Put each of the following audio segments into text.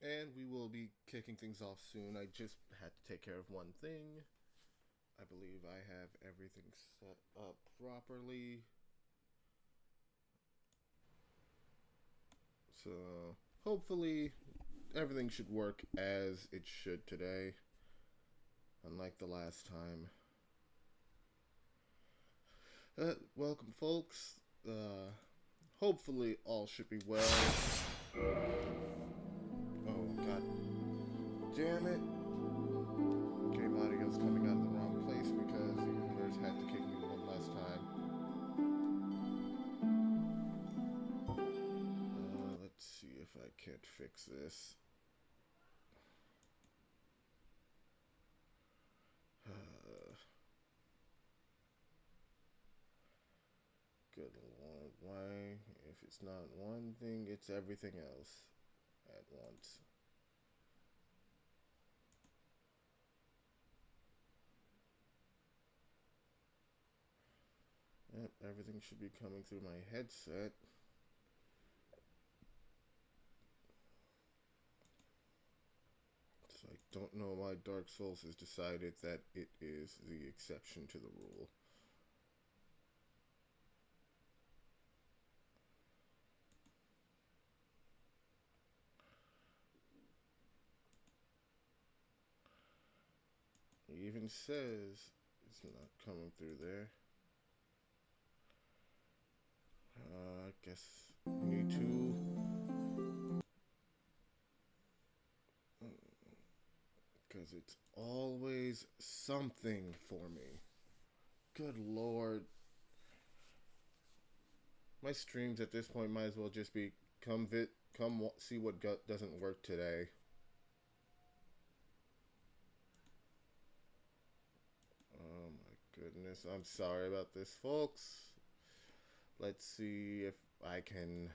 And we will be kicking things off soon. I just had to take care of one thing. I believe I have everything set up properly. So hopefully everything should work as it should today. Unlike the last time. Welcome folks. Hopefully all should be well. Oh god damn it. Okay, audio's coming out of the wrong place because the universe had to kick me one last time. Let's see if I can't fix this. Good lord, why? If it's not one thing, it's everything else at once. Yep, everything should be coming through my headset. So I don't know why Dark Souls has decided that it is the exception to the rule. It even says it's not coming through there. I guess we need to. Because it's always something for me. Good lord. My streams at this point might as well just be come see what doesn't work today. Oh my goodness. I'm sorry about this, folks. Let's see if I can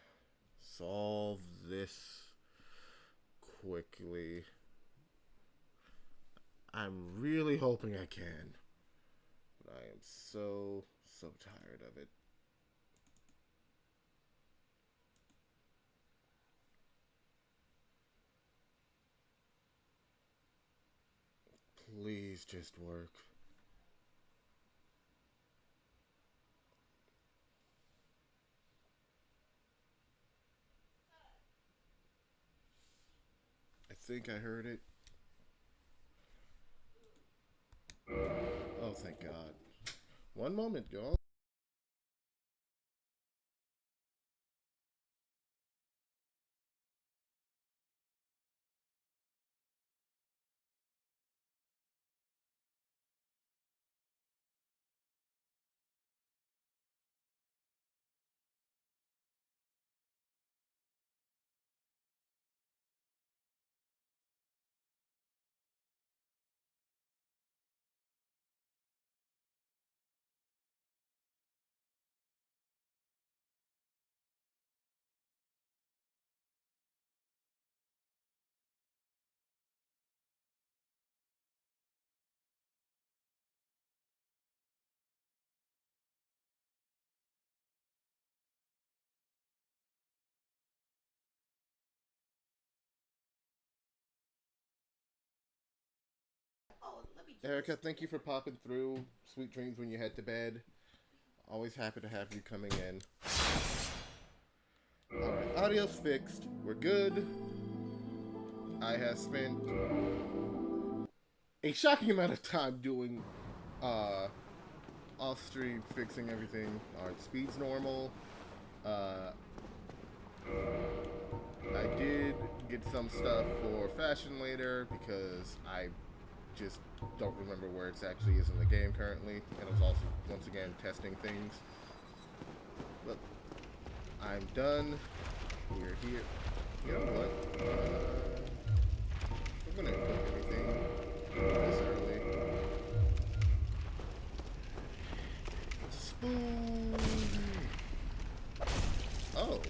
solve this quickly. I'm really hoping I can. But I am so tired of it. Please just work. I think I heard it. Oh, thank God. One moment, y'all. Erica, thank you for popping through. Sweet dreams when you head to bed. Always happy to have you coming in. Alright, audio's fixed. We're good. I have spent a shocking amount of time doing off stream fixing everything. Alright, speed's normal. I did get some stuff for fashion later because I just don't remember where it actually is in the game currently, and I was also once again testing things. But I'm done. We're here. You know what? We're gonna equip anything this early. Spoon. Oh.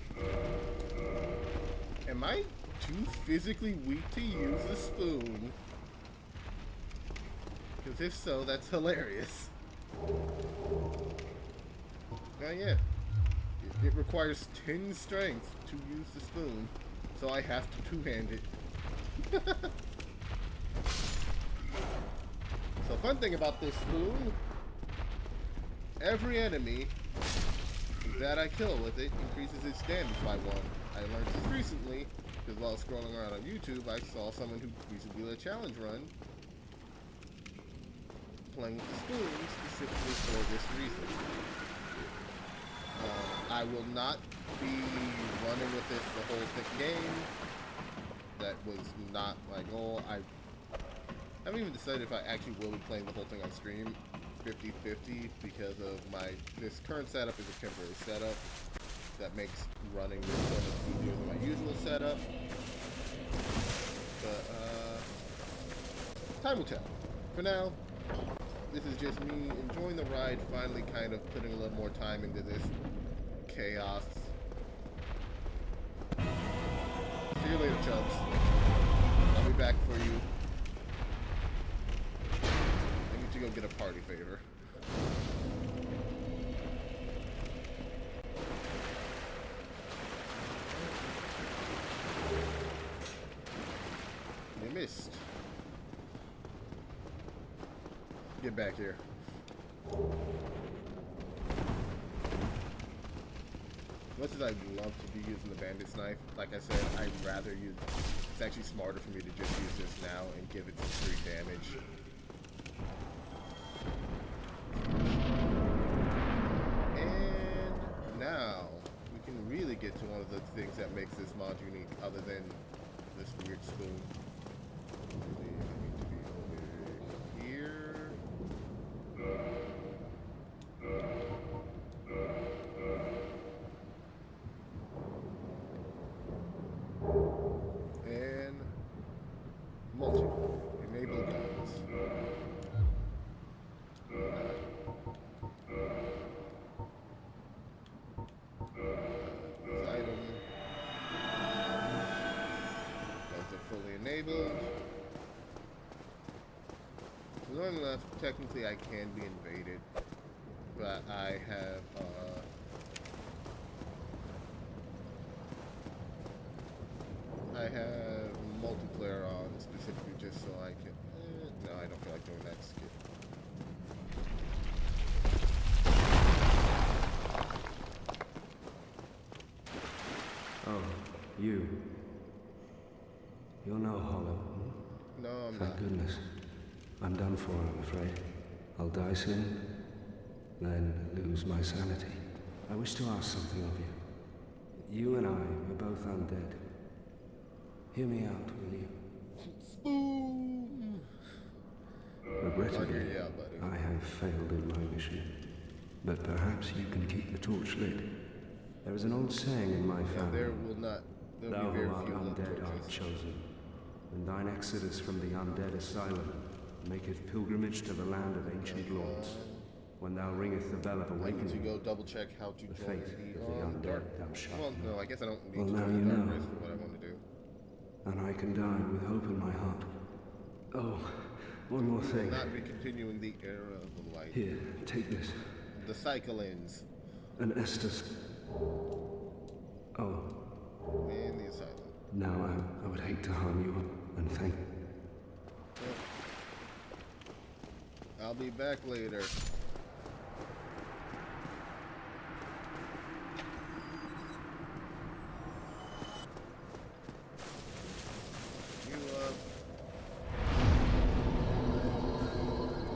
Am I too physically weak to use the spoon? Because if so, that's hilarious. Yeah. It requires 10 strength to use the spoon, so I have to two-hand it. So fun thing about this spoon, every enemy that I kill with it increases its damage by 1. I learned this recently because while scrolling around on YouTube, I saw someone who recently did a challenge run playing with the spoon specifically for this reason. I will not be running with this the whole thick game. That was not my goal. I haven't even decided if I actually will be playing the whole thing on stream 50-50 because of this current setup is a temporary setup that makes running this so much easier than my usual setup. But time will tell. For now, this is just me enjoying the ride, finally kind of putting a little more time into this chaos. See you later, Chubs. I'll be back for you. I need to go get a party favor. You missed. Get back here. Much as I'd love to be using the bandit's knife, like I said, I'd rather use... It's actually smarter for me to just use this now and give it some free damage. And now, we can really get to one of the things that makes this mod unique, other than this weird spoon. Really, I need to be over here. And multi enable guns. This item. Guns are fully enabled. So long enough, technically I can be invaded, but I have multiplayer on specifically just so I can... no, I don't feel like doing that skip. Oh, you. You're no hollow. No, I'm Thank not. goodness. I'm done for, I'm afraid. I'll die soon, then lose my sanity. I wish to ask something of you. You and I are both undead. Hear me out, will you? Spoon! Regrettably, Yeah, buddy. I have failed in my mission. But perhaps you can keep the torch lit. There is an old saying in my family. There will not... There'll Thou be very who art few undead art torches. chosen, and thine exodus from the undead asylum maketh pilgrimage to the land of ancient lords. When thou ringeth the bell of I need to awakening, go double check how to the join fate the of the undead dark. thou shalt Well, know. no, I guess I don't need Well, to now join you the dark know. race for what I want to do. And I can die with hope in my heart. Oh, one more We will thing. not be continuing the era of the light. Here, take this. The cycle ends. An Estus. Oh, In the asylum. now I would hate to harm you, and thank... Yep. I'll be back later. You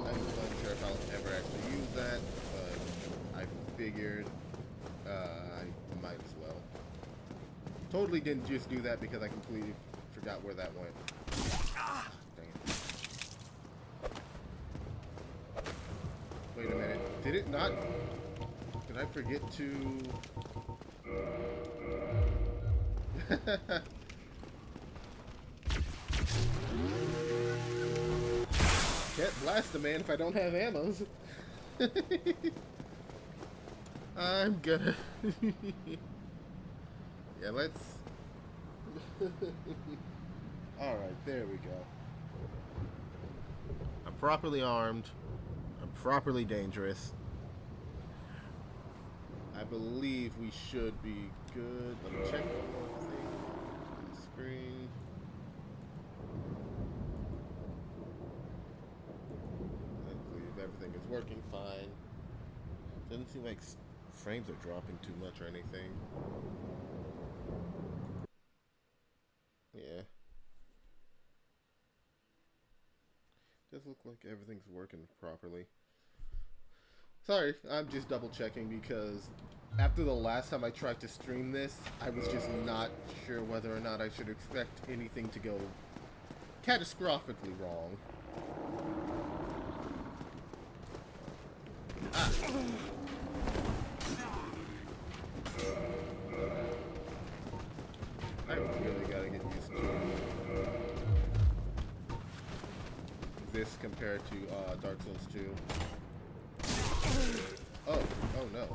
I'm unsure if I'll ever actually use that, but I figured I might as well. Totally didn't just do that because I completely forgot where that went. Ah, dang it. Wait a minute. Did it not? Did I forget to... Can't blast a man if I don't have ammos. I'm gonna... yeah, let's... Alright, there we go. I'm properly armed. I'm properly dangerous. I believe we should be good. Let me check one more thing on the screen. everything is working fine. Doesn't seem like frames are dropping too much or anything. Yeah. Does look like everything's working properly. Sorry, I'm just double checking because after the last time I tried to stream this, I was just not sure whether or not I should expect anything to go catastrophically wrong. Ah. I really gotta get used to this compared to Dark Souls 2. Oh no.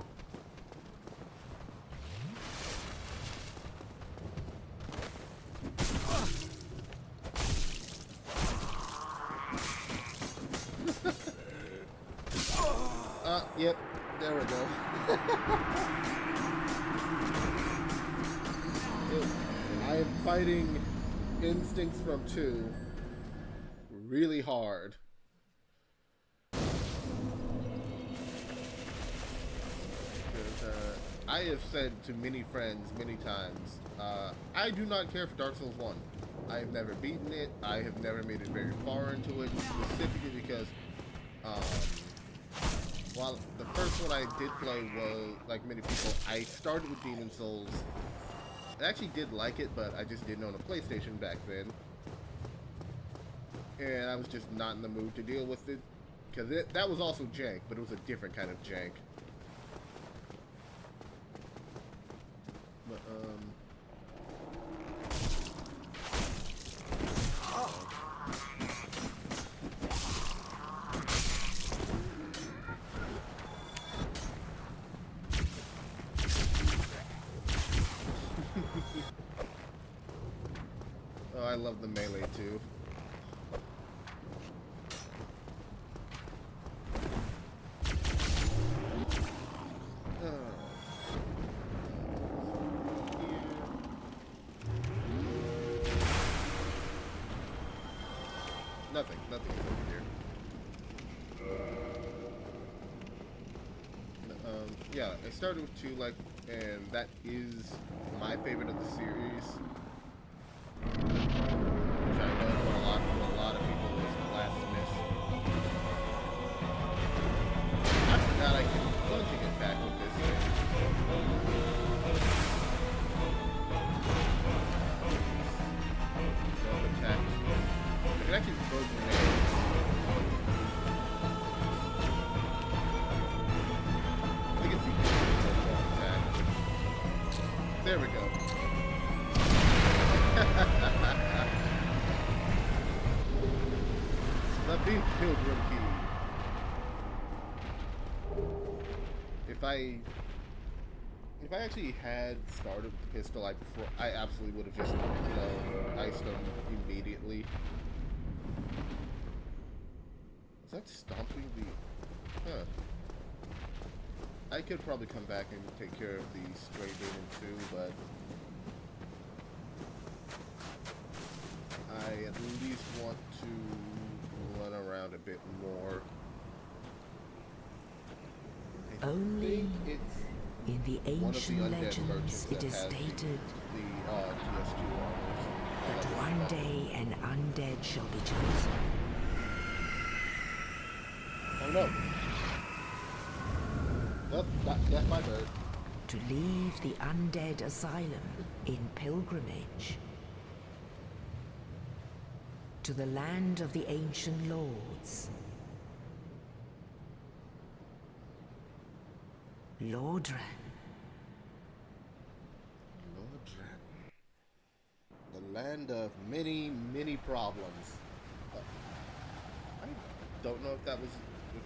Yep, there we go. I am fighting instincts from 2 really hard. I have said to many friends many times, I do not care for Dark Souls 1. I have never beaten it. I have never made it very far into it, specifically because while the first one I did play was, like many people, I started with Demon Souls. I actually did like it, but I just didn't own a PlayStation back then. And I was just not in the mood to deal with it. Because that was also jank, but it was a different kind of jank. But, oh, I love the melee too. Nothing is over here. Yeah, I started with 2, like, and that is my favorite of the series. Which I know for a lot of people is blasphemous. I forgot I can plunging attack with this thing. Jump attack. I can actually throw grenades. I can see jump attack. There we go. The big pilgrim key. If I actually had started with the pistol, I absolutely would have just, iced them immediately. Is that stomping the... Huh. I could probably come back and take care of the stray demon too, but... I at least want to run around a bit more. Only in the ancient legends it is stated that one day an undead shall be chosen. Oh no. Well, that's my bird. To leave the undead asylum in pilgrimage to the land of the ancient lords. Lordran. Lordran. The land of many, many problems. I don't know if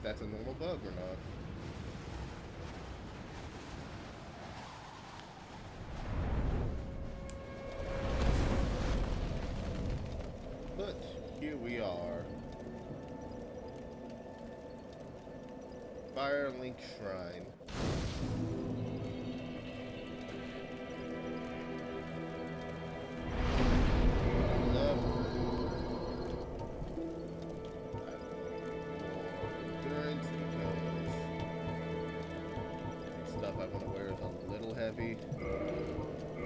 that's a normal bug or not. But here we are. Firelink Shrine. stuff I want to wear is a little heavy.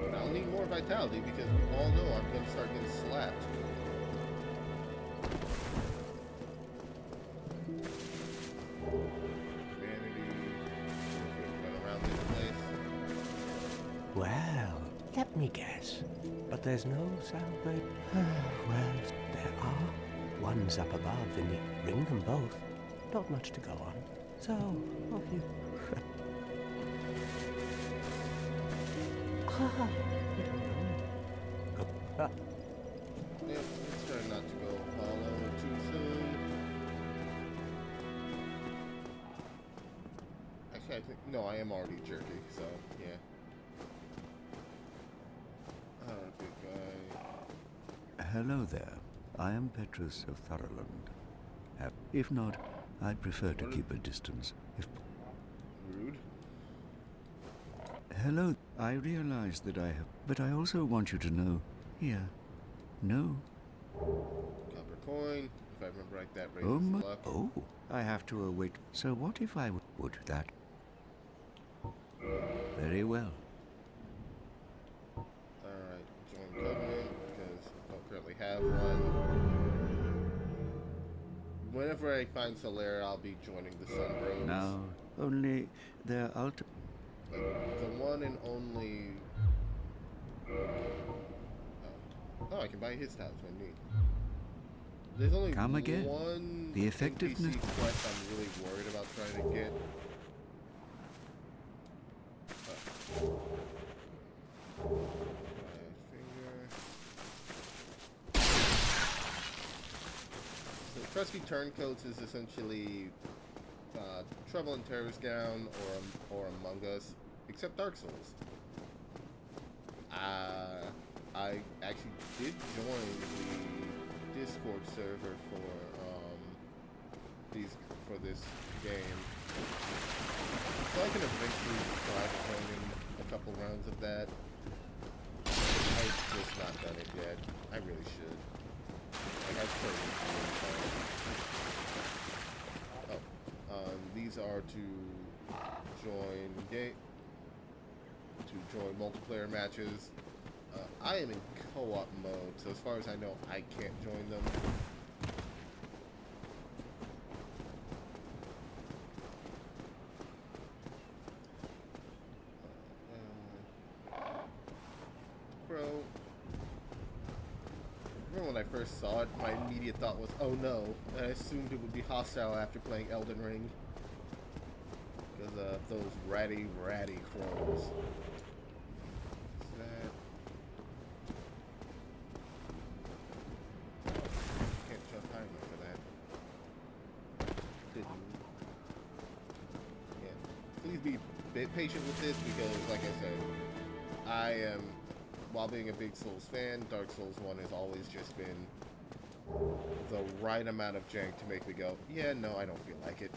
And I'll need more vitality because we all know I'm going to start getting slapped. Humanity. Run around this place. Well, let me guess. But there's no sound wave. Well, there are. One's up above and you ring them both. Not much to go on. So, off you. I don't know. Yep, let's try not to go hollow too soon. Actually, I think... No, I am already jerky, so, yeah. Good guy. Hello there. I am Petrus of Thoroland. If not, I prefer to keep a distance. Rude. Hello. I realize that I have... But I also want you to know... Here. No. Copper coin. If I remember right, that raises Oh my... luck. Oh. I have to await... So what if I would that? Very well. Alright, join Covenant, because I don't currently have one. Whenever I find Solera, I'll be joining the Sun Bros. Now, only their ultimate... Like, the one and only... Oh, I can buy his talisman, neat. There's only Come again. one The effectiveness... NPC quest I'm really worried about trying to get. So Trusty Turncoats is essentially Trouble in Terror's Gown or Among Us, except Dark Souls. I actually did join the Discord server for this game, so I can eventually try joining a couple rounds of that. I've just not done it yet. I really should. Like, I've totally these are to join multiplayer matches. I am in co-op mode, so as far as I know, I can't join them. Bro, remember when I first saw it, my immediate thought was, oh no, and I assumed it would be hostile after playing Elden Ring. Because of those ratty crows. Is that... Can't jump high enough for that. Didn't. Yeah. Please be a bit patient with this because, like I said, I am, while being a big Souls fan, Dark Souls 1 has always just been the right amount of jank to make me go, yeah, no, I don't feel like it.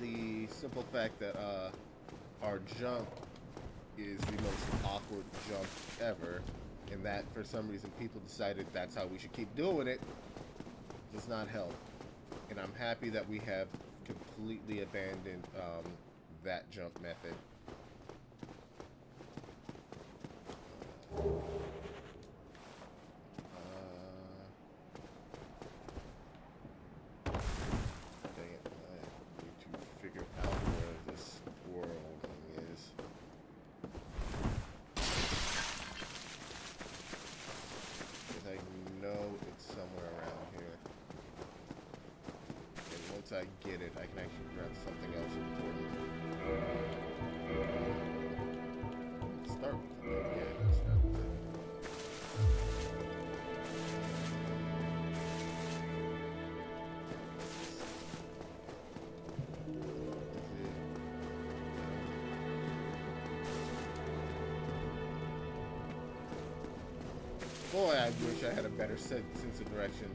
The simple fact that our jump is the most awkward jump ever, and that for some reason people decided that's how we should keep doing it, does not help. And I'm happy that we have completely abandoned that jump method. Dang it, I need to figure out where this squirrel thing is. Because I know it's somewhere around here. And once I get it, I can actually grab something else important. Let's start with it. Yeah, let's start with it. Boy, I wish I had a better sense of direction.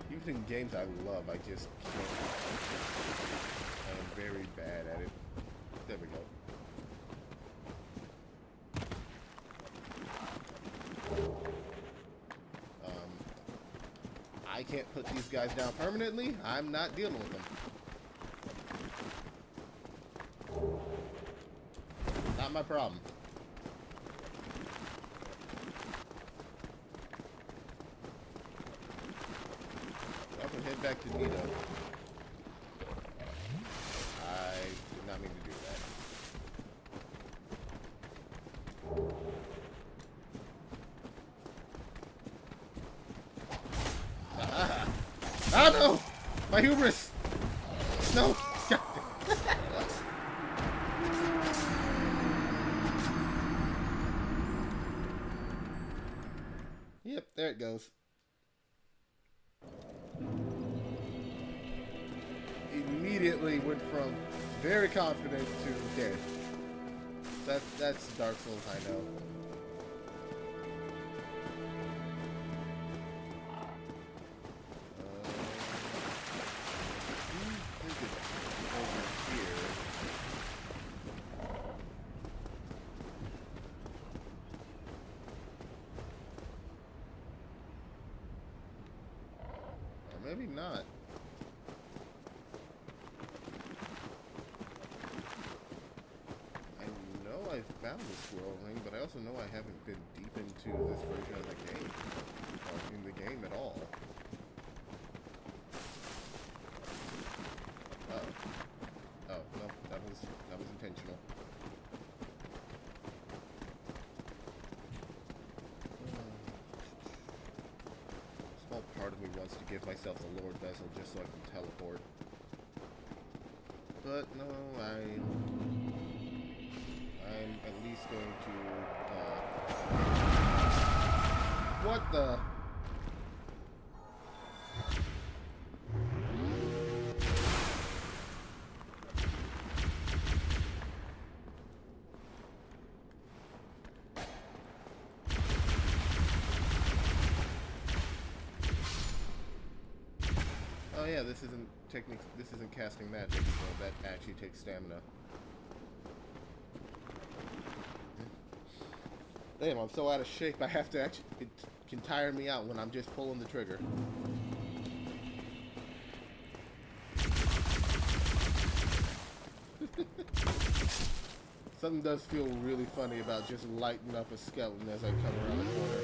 Even in games I love, I just can't. I am very bad at it. There we go. I I can't put these guys down permanently, I'm not dealing with them. Not my problem. I can head back to Nito. I did not mean to do that. Ah! Ah no! My hubris! No! God damn. Yep, there it goes. Immediately went from very confident to dead. That's Dark Souls, I know. I think it's over here. Or maybe not. I found the squirrel ring, but I also know I haven't been deep into this version of the game, or in the game at all. Oh no, that was intentional. Small part of me wants to give myself the Lord Vessel just so I can teleport, but no, I'm at least going to, what the? Oh yeah, this isn't casting magic, so that actually takes stamina. Damn, I'm so out of shape, I have to actually... It can tire me out when I'm just pulling the trigger. Something does feel really funny about just lighting up a skeleton as I come around the corner.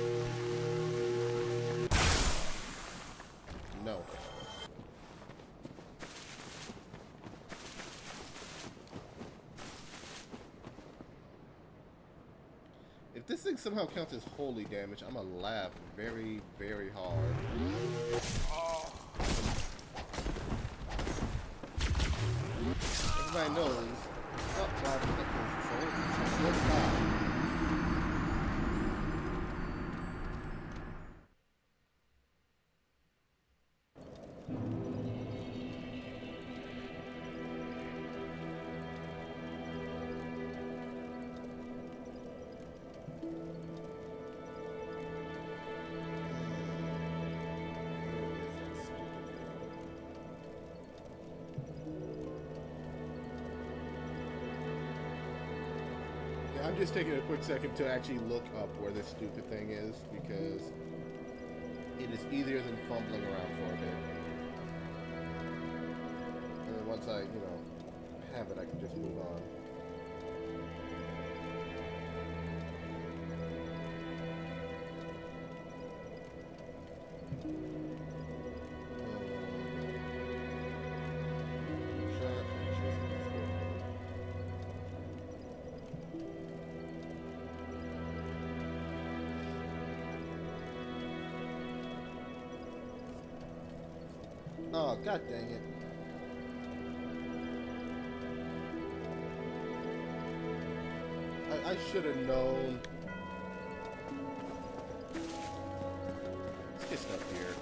No. If this thing somehow counts as holy damage, I'm gonna laugh very, very hard. Everybody knows. Oh, wow, that close to soul. Swear to God. I'm just taking a quick second to actually look up where this stupid thing is, because it is easier than fumbling around for a bit. And then once I, have it, I can just move on. Oh, god dang it. I should have known. Let's get stuff here.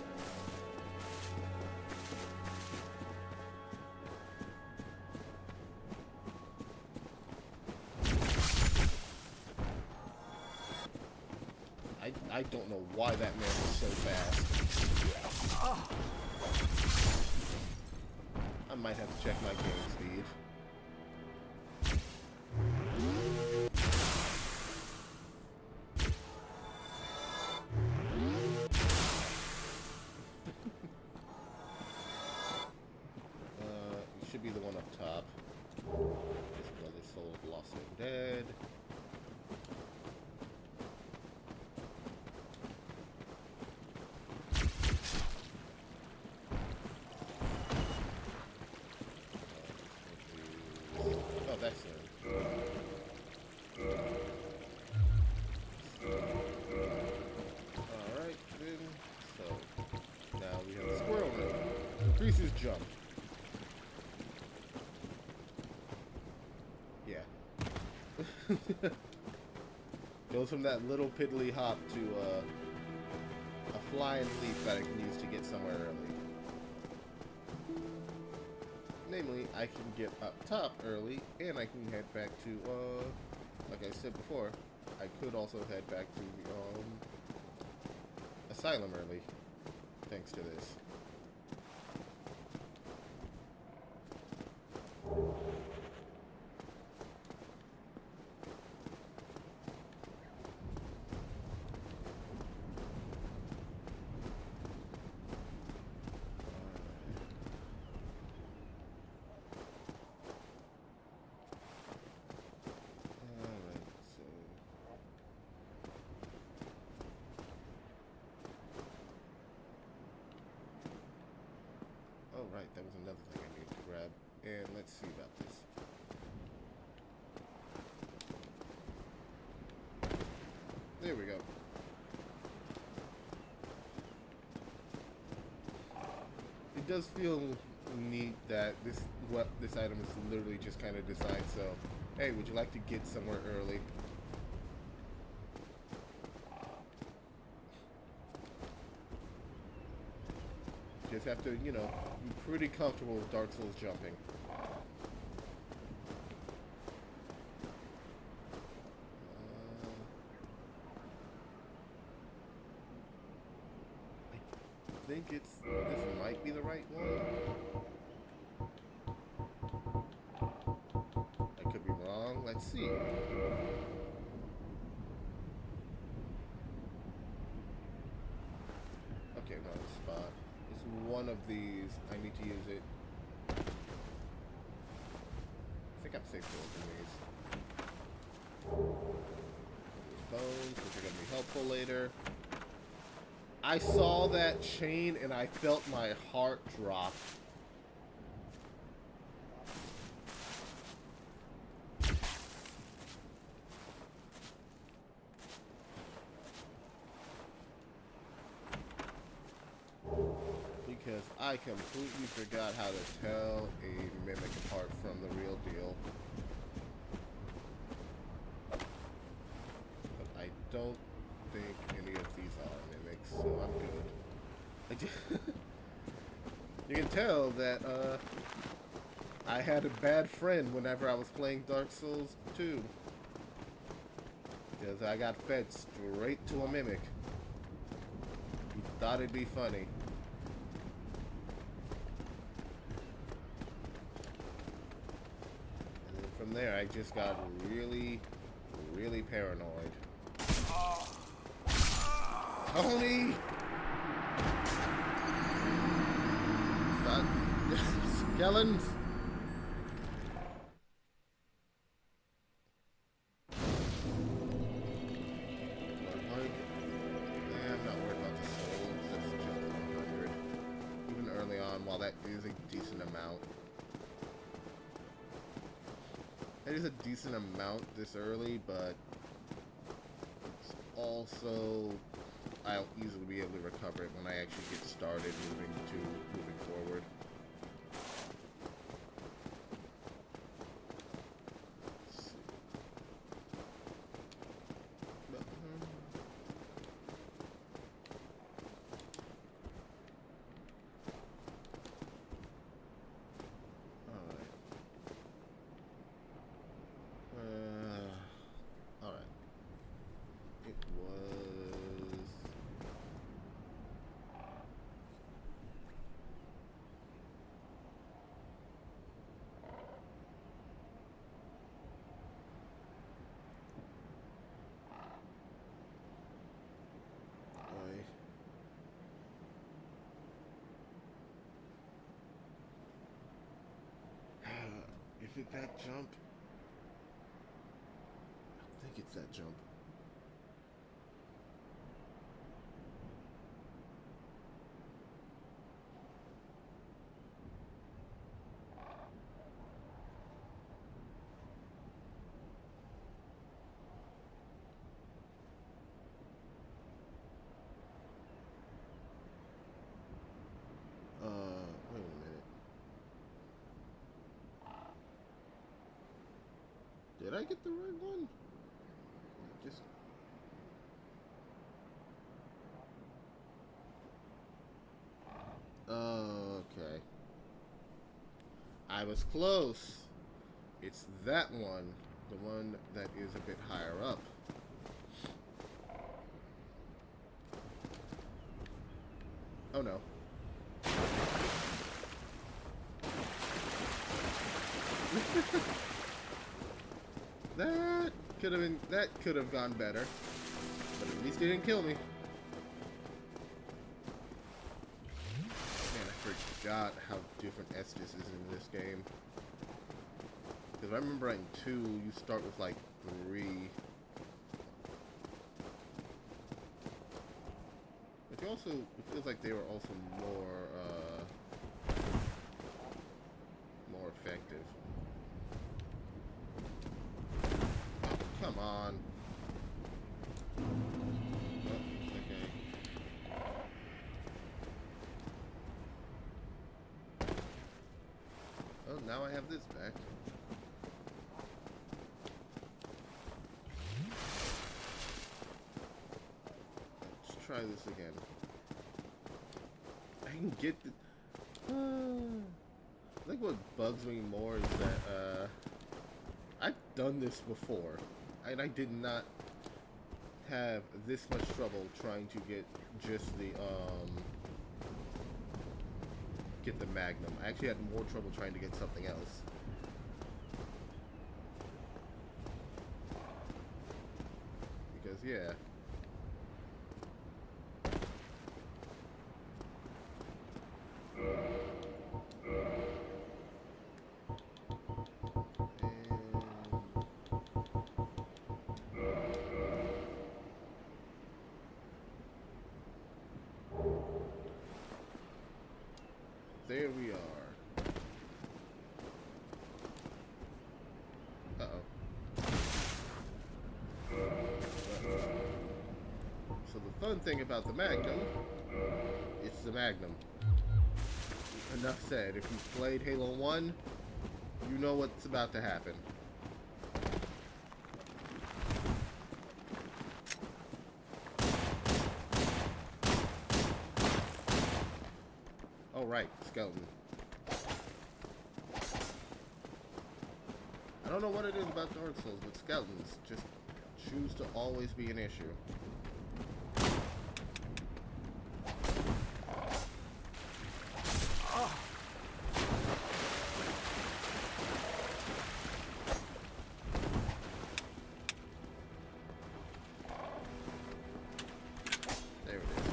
I don't know why that man was so fast. Oh. I might have to check my game speed. should be the one up top. This brother's soul lost and dead. Oh, that's it. Alright, then. So, now we have the squirrel room. Increases jump. Yeah. Goes from that little piddly hop to a flying leap that I can use to get somewhere early. Namely, I can get up top early, and I can head back to, like I said before, I could also head back to the, asylum early, thanks to this. Oh, right, that was another thing I needed to grab. And let's see about this. There we go. It does feel neat that this item is literally just kind of designed so, hey, would you like to get somewhere early? Just have to, you know, be pretty comfortable with Dark Souls jumping. I think this might be the right one. I could be wrong. Let's see. Okay, wrong spot. It's one of these. I need to use it. I think I'm safe to open these. Bones, which are going to be helpful later. I saw that chain and I felt my heart drop. Because I completely forgot how to tell a mimic apart from the real deal. But I don't think any of these are mimics, so I'm good. You can tell that I had a bad friend whenever I was playing Dark Souls 2. Because I got fed straight to a mimic. He thought it'd be funny. From there, I just got really, really paranoid. Tony! Skeletons! I'm not worried about the souls. That's just 100. Even early on, while that is a decent amount. It is a decent amount this early, but it's also I'll easily be able to recover it when I actually get started moving forward. Let's see. Alright. It was... Is it that jump? I think it's that jump. Wait a minute. Did I get the right one? Just... Okay. I was close. It's that one. The one that is a bit higher up. Oh no. That could have gone better. But at least it didn't kill me. Man, I forgot how different Estus is in this game. Because I remember in 2, you start with like 3. But you also, it feels like they were also more effective. Oh, come on. Oh, okay. Oh, now I have this back. Let's try this again. I can get the... I think what bugs me more is that, I've done this before, and I did not have this much trouble trying to get just the, get the Magnum. I actually had more trouble trying to get something else. Because, yeah. There we are. Uh-oh. So the fun thing about the Magnum, it's the Magnum. Enough said. If you've played Halo 1, you know what's about to happen. Oh, right. Skeleton. I don't know what it is about Dark Souls, but skeletons just choose to always be an issue. There it is.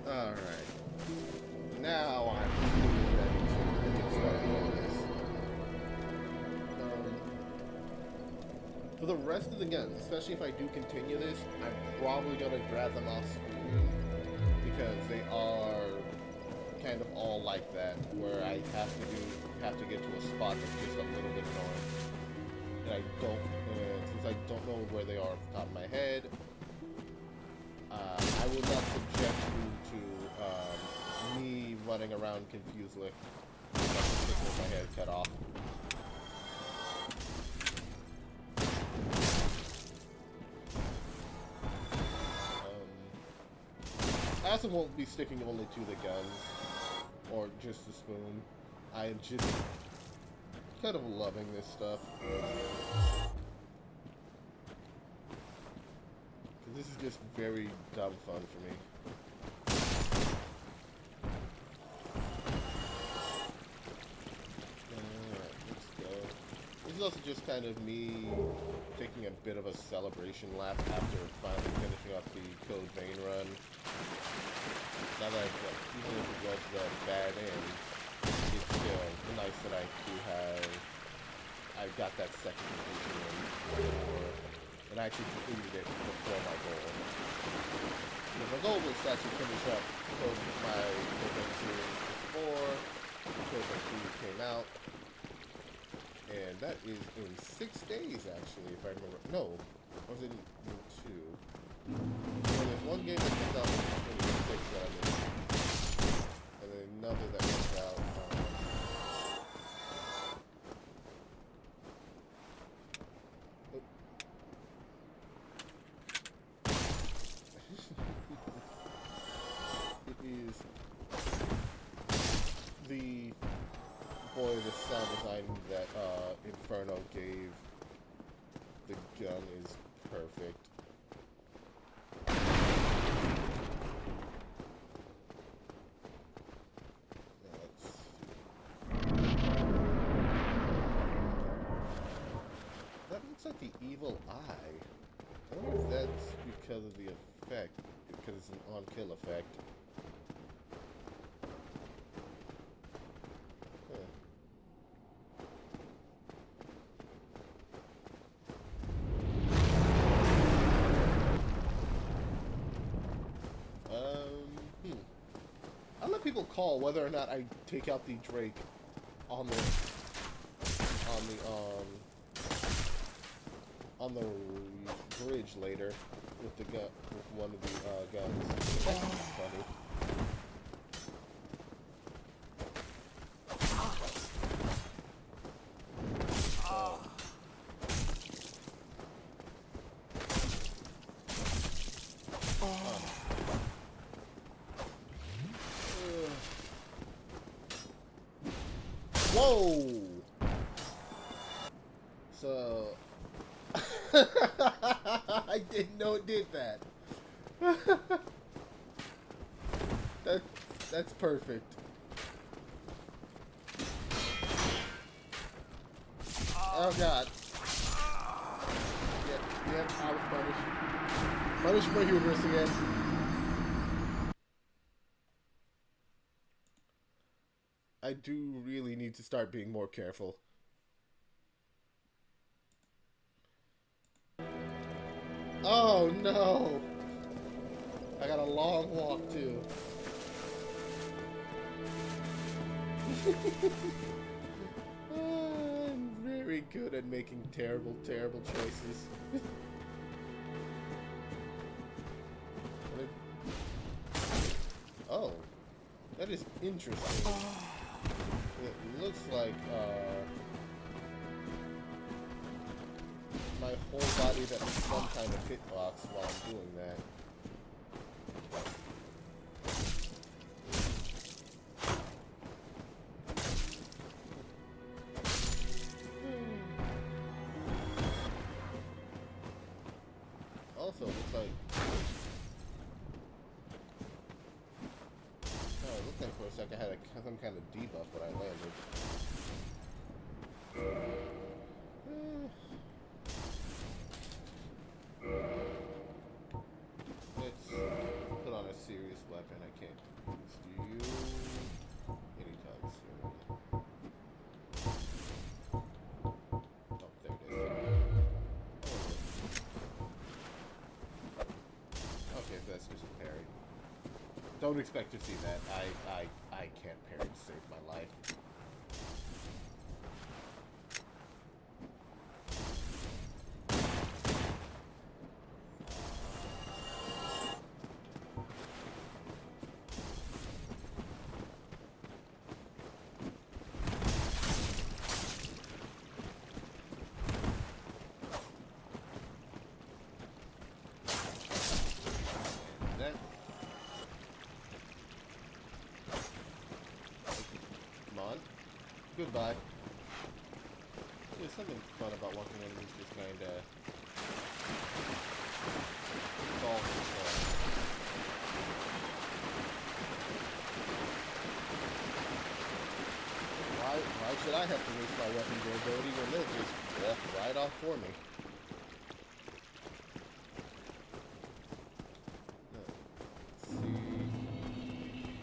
Alright. Now I'm ready to get started on this. For the rest of the guns, especially if I do continue this, I'm probably going to grab them off screen because they are kind of all like that, where I have to get to a spot that's just a little bit annoying. And I don't, since I don't know where they are off the top of my head, I will not subject you to me running around confusedly with my head cut off. I also won't be sticking only to the guns or just the spoon. I am just kind of loving this stuff. This is just very dumb fun for me. Alright. is also just kind of me taking a bit of a celebration lap after finally finishing up the Code Vein run. Now that even if it was the bad end, it's still nice that I do have. I got that second completion in before, and I actually completed it before my goal. Because my goal was to actually finish up my Code Vein series before Code Vein 2 came out. And that is in 6 days, actually, if I remember. No, was it in 2? Well, there's one game that comes out in 26 that I missed. And then another that comes out it is the the sound design that Inferno gave the gun is perfect. Let's see. That looks like the evil eye. I don't know if that's because of the effect, because it's an on-kill effect. I'll let people call whether or not I take out the Drake on the bridge later with the gun, with one of the guns. That's funny. Whoa! So I didn't know it did that. That's perfect. Oh god. Yeah, I was punished. Punish my hubris again. I do really need to start being more careful. Oh no! I got a long walk too. I'm very good at making terrible, terrible choices. Oh, that is interesting. It looks like my whole body that has some kind of hitbox while I'm doing that. Also, it looks like... Oh, it looked like for a second I had some kind of debuff when I landed. Let's put on a serious weapon. I can't use you anytime soon. Oh, there it is. Okay, so that's just a parry. Don't expect to see that. I can't parry to save my life. Goodbye. There's something fun about watching enemies just kinda solve themselves. Why should I have to waste my weapon durability when they'll just walk right off for me?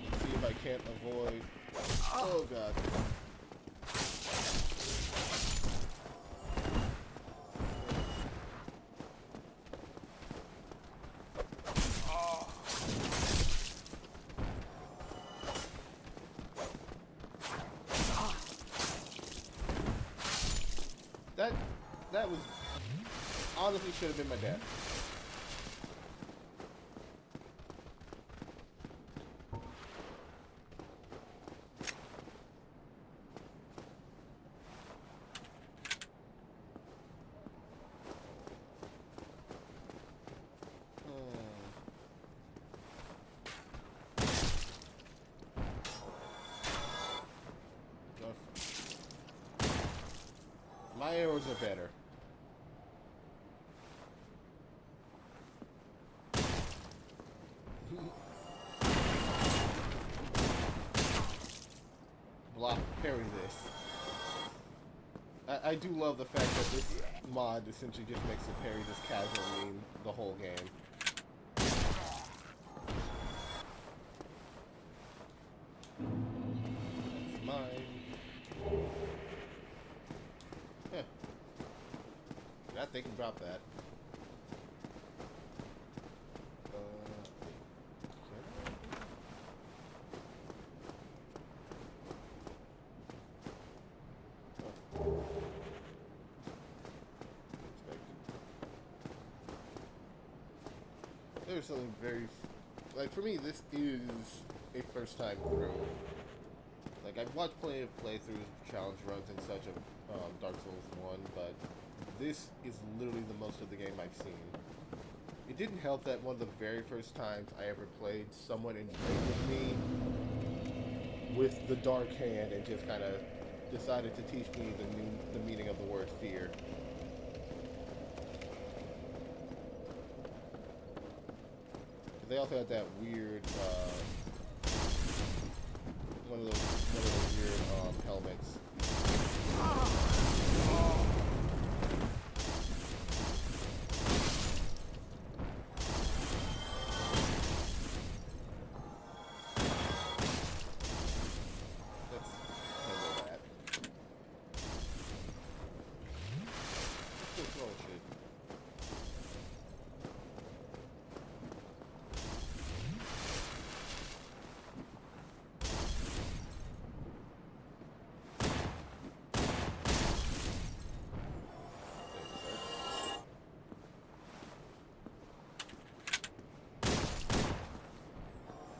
Let's see if I can't avoid. Oh god. That was honestly should have been my death. My arrows are better. Block, parry this. I do love the fact that this mod essentially just makes it parry this casual meme the whole game. That's mine. Huh. Not they can drop that. There's something very, like for me, this is a first time through. Like I've watched plenty of playthroughs, challenge runs and such of Dark Souls 1, but this is literally the most of the game I've seen. It didn't help that one of the very first times I ever played, someone invaded me with the dark hand and just kind of decided to teach me the meaning of the word fear. They also had that weird, one of those weird helmets. Let's handle that. Let's roll shit.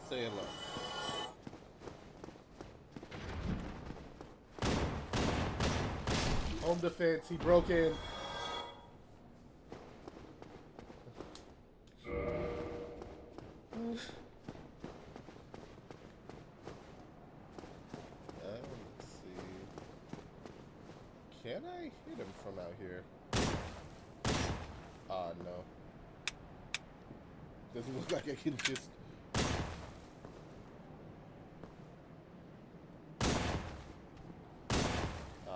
Say hello. Home defense, he broke in. Let's see. Can I hit him from out here? Ah, no. Doesn't look like I can just...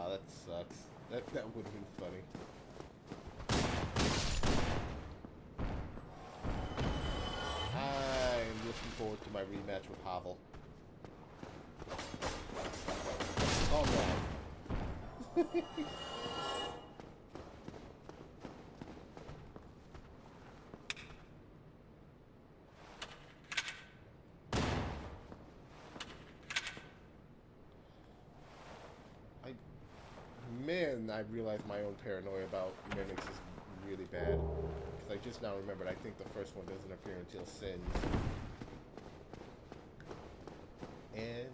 that sucks. That would have been funny. I'm looking forward to my rematch with Havel. Oh no. Man, I realized my own paranoia about mimics is really bad. Because I just now remembered, I think the first one doesn't appear until Sins. And,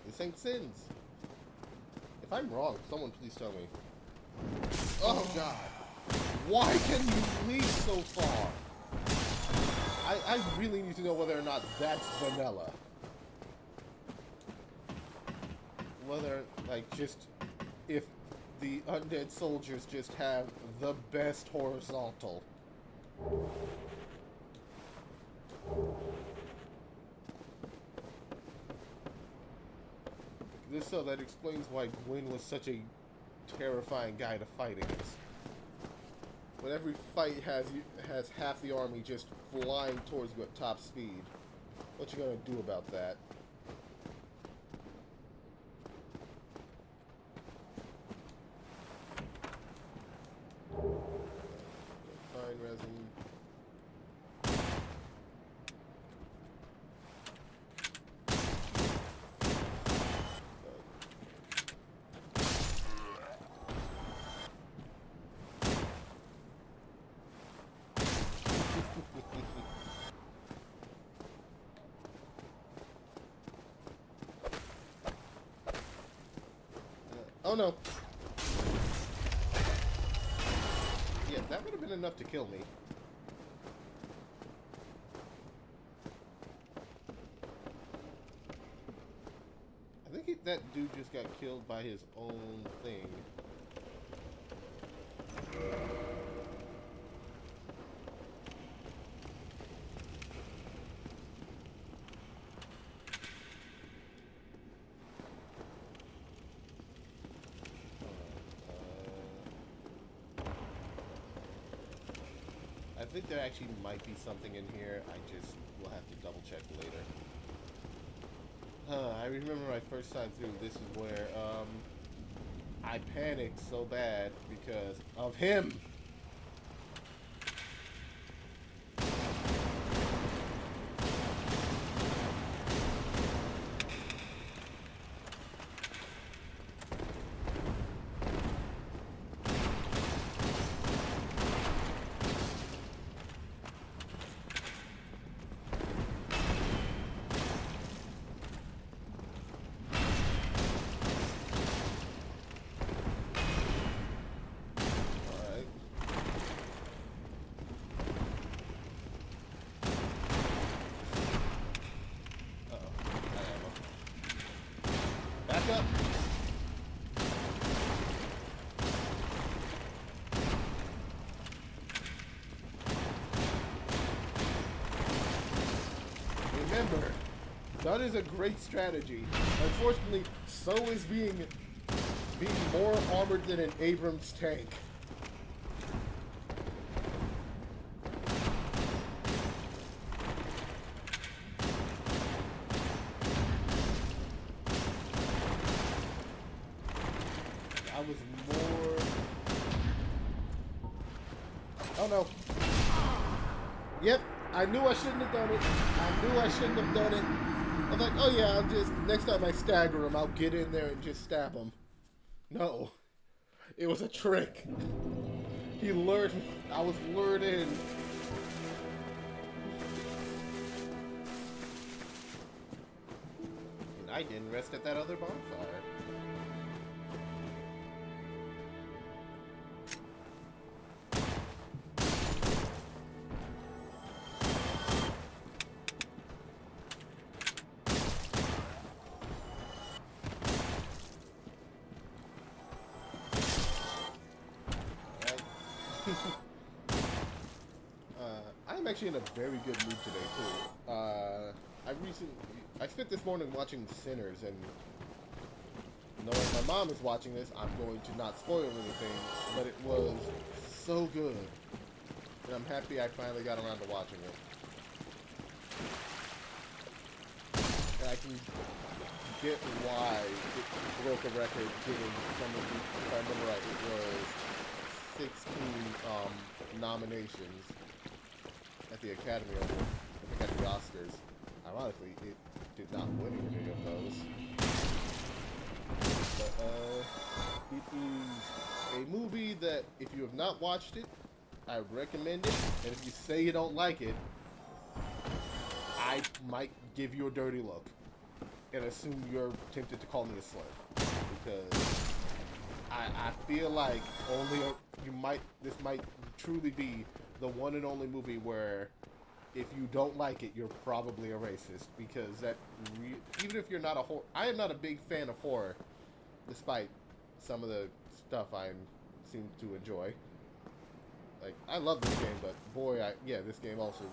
this ain't Sins. If I'm wrong, someone please tell me. Oh god! Why can you leap so far? I really need to know whether or not that's vanilla. Whether, like, just... if the undead soldiers just have the best horizontal. This so that explains why Gwyn was such a terrifying guy to fight against. When every fight has half the army just flying towards you at top speed. What you gonna do about that? Fine resin. Oh no. Yeah, that would have been enough to kill me. I think that dude just got killed by his own thing. I think there actually might be something in here. I just will have to double check later. I remember my first time through, this is where I panicked so bad because of him. Back up. Remember, that is a great strategy. Unfortunately, so is being more armored than an Abrams tank. I was more... Oh no. Yep, I knew I shouldn't have done it. I knew I shouldn't have done it. I was like, oh yeah, I'll just... Next time I stagger him, I'll get in there and just stab him. No. It was a trick. He lured me. I was lured in. And I didn't rest at that other bonfire. I'm actually in a very good mood today too. I spent this morning watching Sinners, and knowing my mom is watching this, I'm going to not spoil anything, but it was so good, and I'm happy I finally got around to watching it. And I can get why it broke a record, getting some of the, if I remember right, it was 16 nominations at the Academy Awards, I think at the Oscars. Ironically, it did not win any of those. But, it is a movie that, if you have not watched it, I recommend it. And if you say you don't like it, I might give you a dirty look and assume you're tempted to call me a slur. Because I feel like this might truly be the one and only movie where if you don't like it, you're probably a racist, because even if you're not a horror, I am not a big fan of horror, despite some of the stuff I seem to enjoy. Like, I love this game, but boy, this game also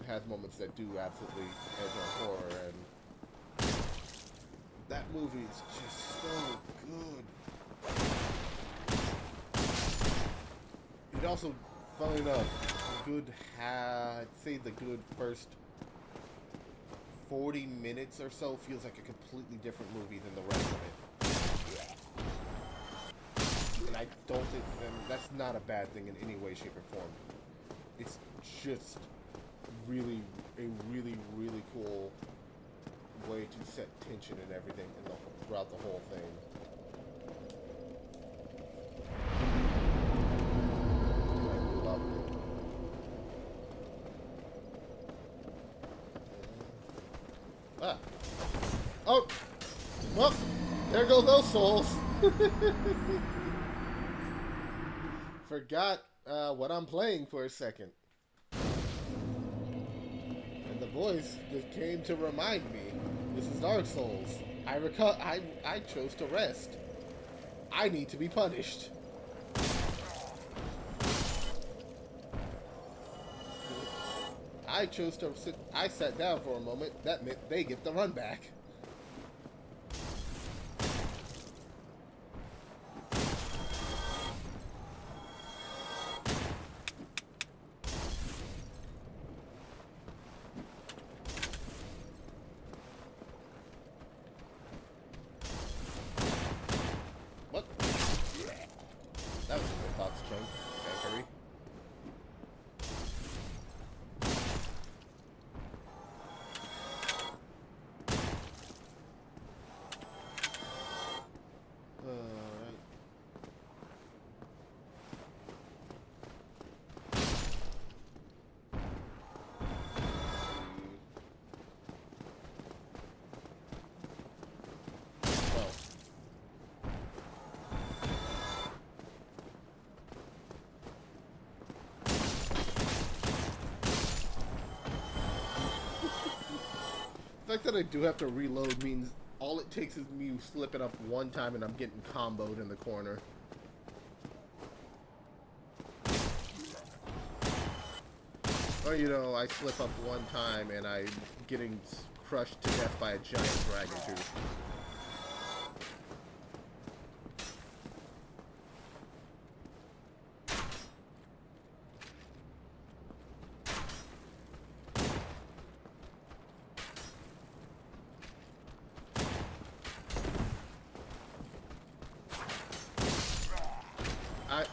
has moments that do absolutely edge on horror, and That movie is just so good. It also, funny enough, I'd say the good first 40 minutes or so feels like a completely different movie than the rest of it. And I don't think, and that's not a bad thing in any way, shape, or form. It's just really, really cool way to set tension and everything throughout the whole thing. I loved it. Oh! Well, there go those souls. Forgot what I'm playing for a second. And the voice just came to remind me. This is Dark Souls. I chose to rest. I need to be punished. I chose to sit. I sat down for a moment. That meant they get the run back. What? That was a good box chunk. Hurry. The fact that I do have to reload means all it takes is me slipping up one time and I'm getting comboed in the corner. Or, you know, I slip up one time and I'm getting crushed to death by a giant dragon tooth.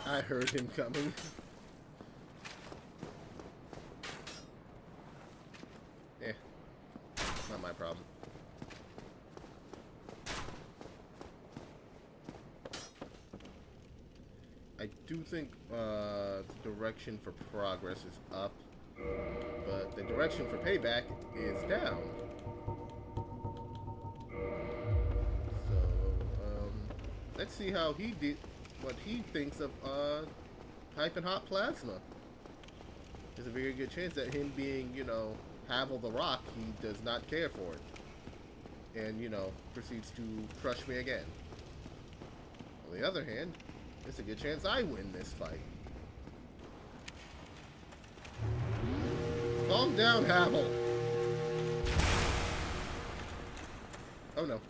I heard him coming. Not my problem. I do think the direction for progress is up, but the direction for payback is down. So, let's see how he did. What he thinks of piping hot plasma. There's a very good chance that him being, you know, Havel the Rock, he does not care for it. And, you know, proceeds to crush me again. On the other hand, there's a good chance I win this fight. Calm down, Havel. Oh no.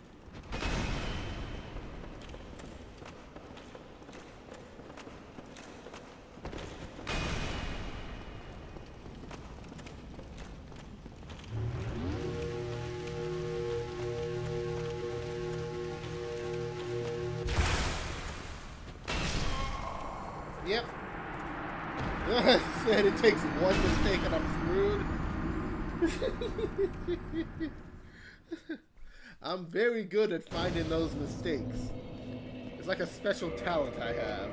Yep. I said it takes one mistake and I'm screwed. I'm very good at finding those mistakes. It's like a special talent I have.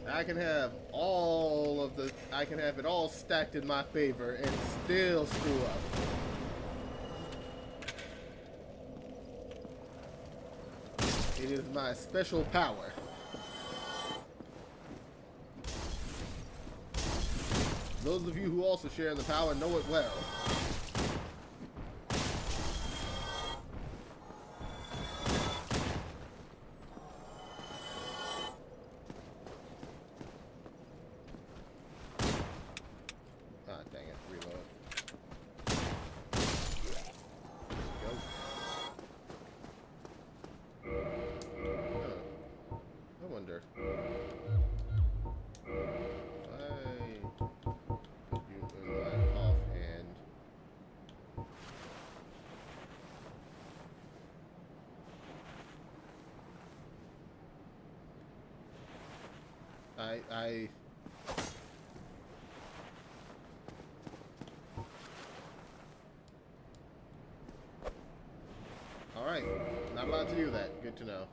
I can have it all stacked in my favor and still screw up. It is my special power. Those of you who also share the power know it well. Ah, dang I Alright, not allowed to do that. Good to know.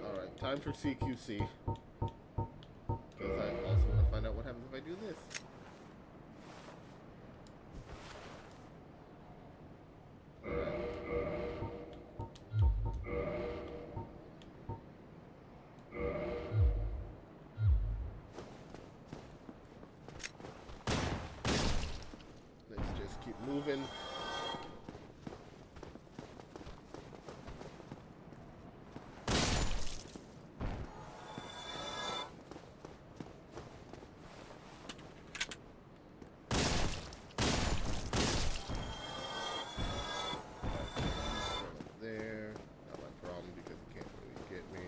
Alright, time for CQC. Because I also want to find out what happens if I do this. Let's just keep moving. There. Not my problem because he can't really get me.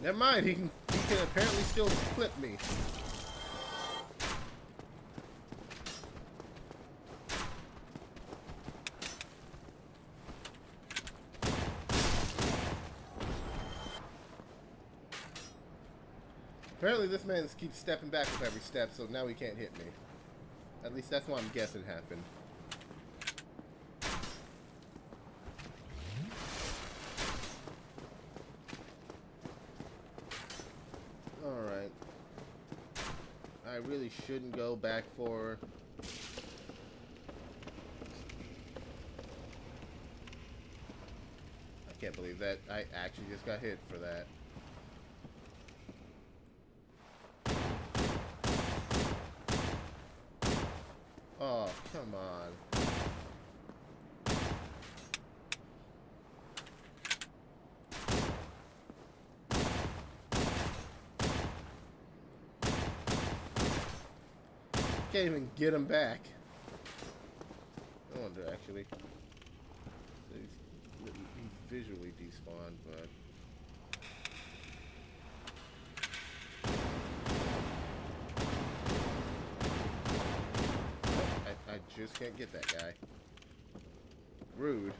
Never mind, he can apparently still clip me. Apparently this man keeps stepping back with every step, so now he can't hit me. At least that's what I'm guessing happened. Alright. I really shouldn't go back for... I can't believe that I actually just got hit for that. Oh, come on. Can't even get him back. I wonder, actually. He's visually despawned, but... I just can't get that guy. Rude.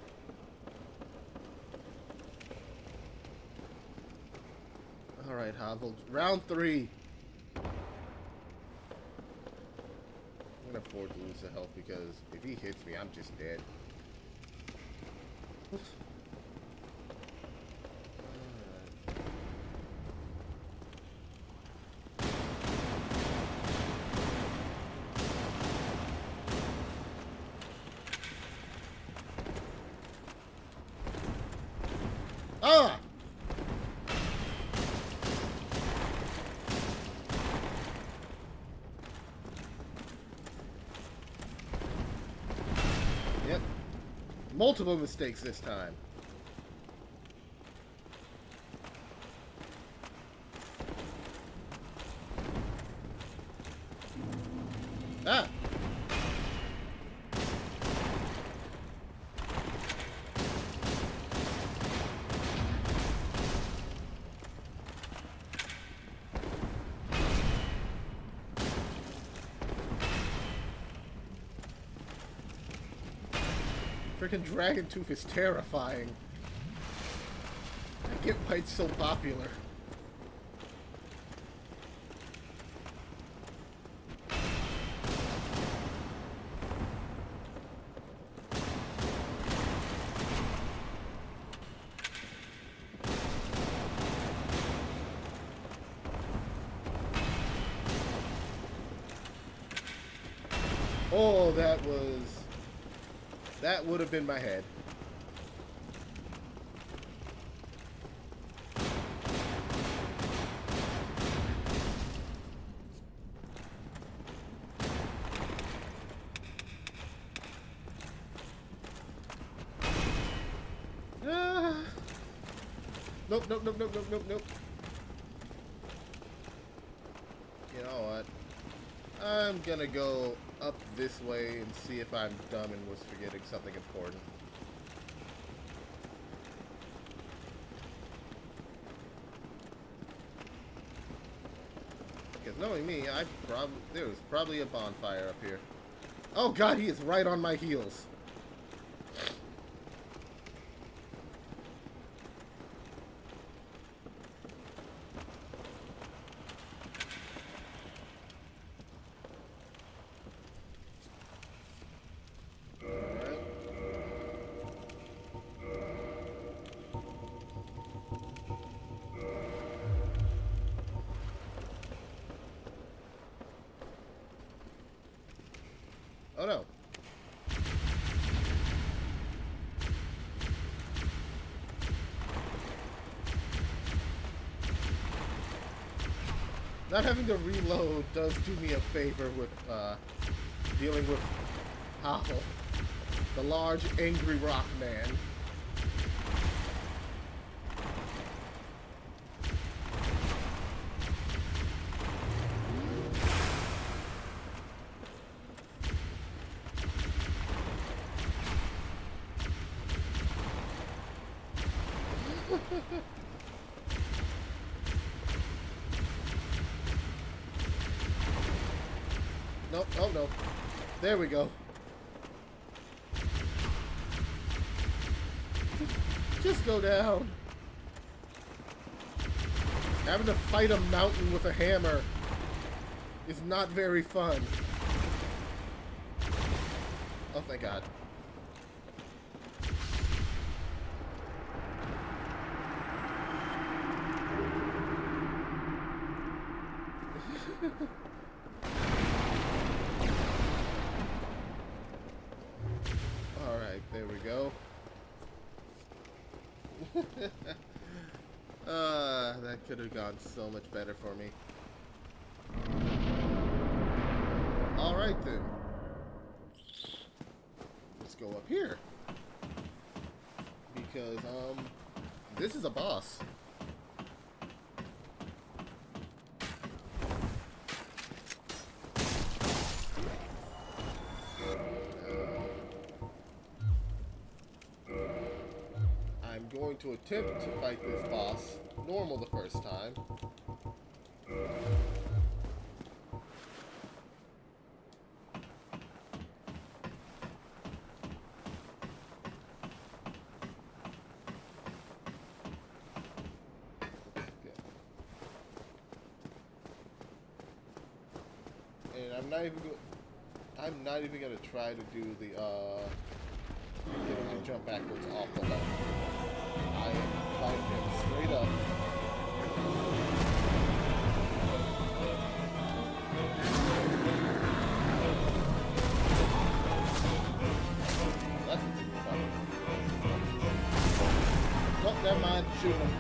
Alright, Havel. Round 3. I'm gonna afford to lose the health because if he hits me, I'm just dead. Ah! Yep. Multiple mistakes this time. Ah! Freaking Dragon Tooth is terrifying. I get why it's so popular. Oh, that would have been my head. Ah. Nope, nope, nope, nope, nope, nope, nope. You know what? I'm gonna go up this way and see if I'm dumb and was forgetting something important. Because Knowing me, there was probably a bonfire up here. Oh god, he is right on my heels. Oh no. Not having to reload does do me a favor with dealing with Howl, the large angry rock man. Nope, oh no. There we go. Just go down. Having to fight a mountain with a hammer is not very fun. Oh, thank God. Alright, there we go. That could have gone so much better for me. Alright then. Let's go up here. Because, this is a boss. I'm going to attempt to fight this boss normal the first time. And I'm not even gonna try to do the jump backwards off the level. I am fighting him straight up. That's what it's about. Nope, never mind. Shoot him.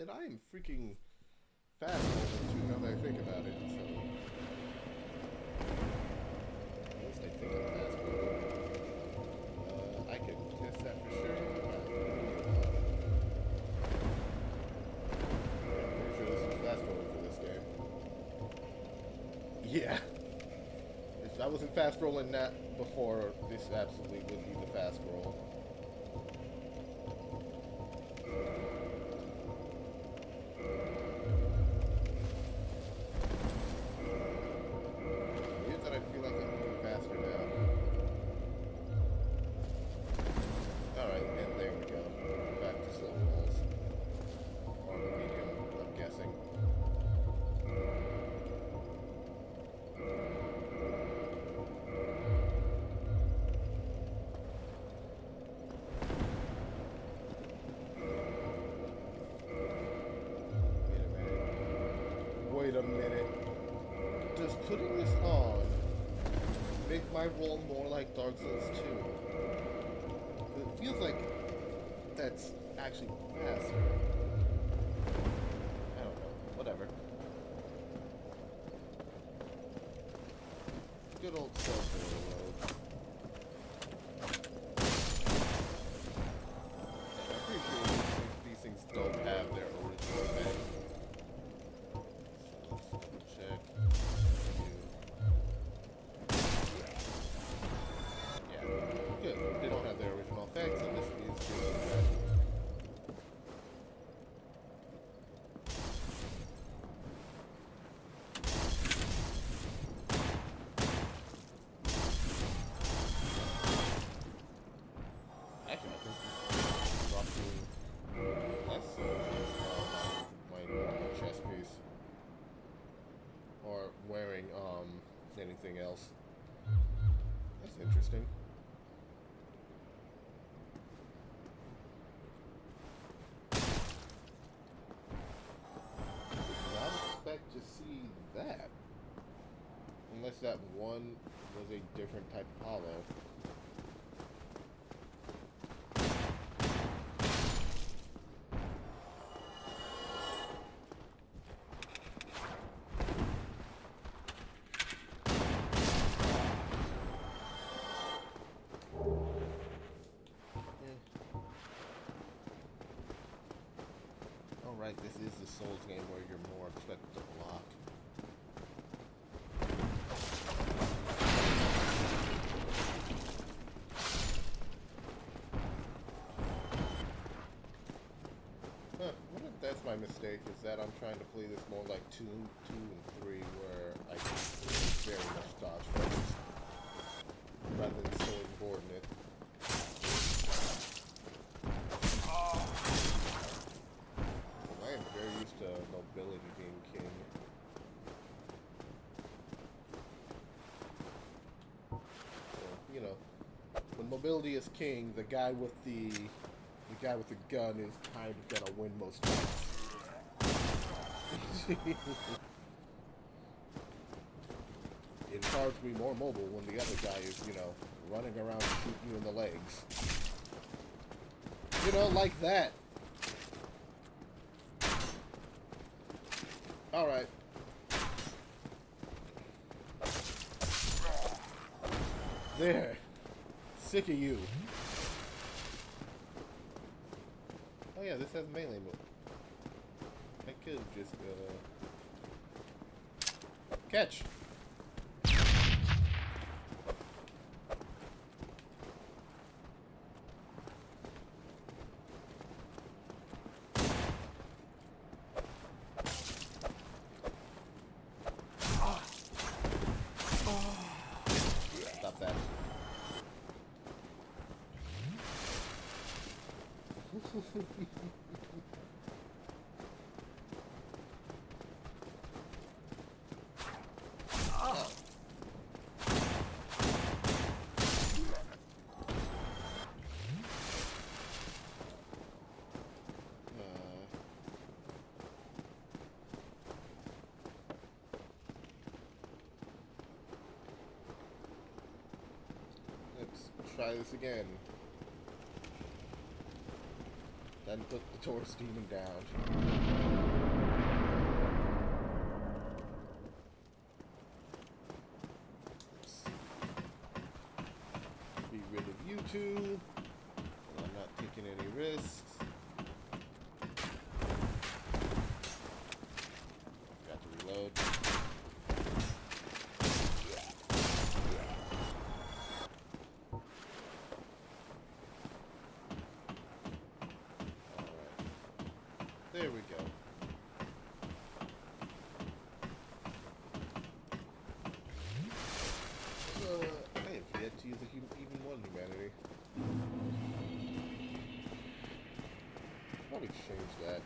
And I am freaking fast too, now that I think about it. So. At least I think I'm fast forward. I can test that for sure. I'm pretty sure this is fast forward for this game. Yeah. If I wasn't fast rolling that before, this absolutely would be the fast roll. Wait a minute. Does putting this on make my roll more like Dark Souls 2? It feels like that's actually faster. I don't know. Whatever. Good old Souls reload. I'm pretty sure these things don't have their original name. So let's double check. Yeah, good. They don't have their original effects, and this is good. Actually, I think this is roughly less so my normal chest piece. Or wearing anything else. That's interesting. Did not expect to see that. Unless that one was a different type of hollow. Alright, this is the Souls game where you're more expected to block. Huh, what if that's my mistake, is that I'm trying to play this more like 2 and 3, where I can very much dodge first, rather than so coordinate. I am very used to mobility being king. So, you know, when mobility is king, the guy with the gun is kind of gonna win most times. It's hard to be more mobile when the other guy is, you know, running around shooting you in the legs. You know, like that. Alright. There. Sick of you. Oh yeah, this has melee move. I could just, catch! Stop that. Let's try this again. Then put the Taurus demon down. Let's see. Be rid of you two. I'm not taking any risks. Got to reload. There we go. I have yet to use even one humanity. Probably change that.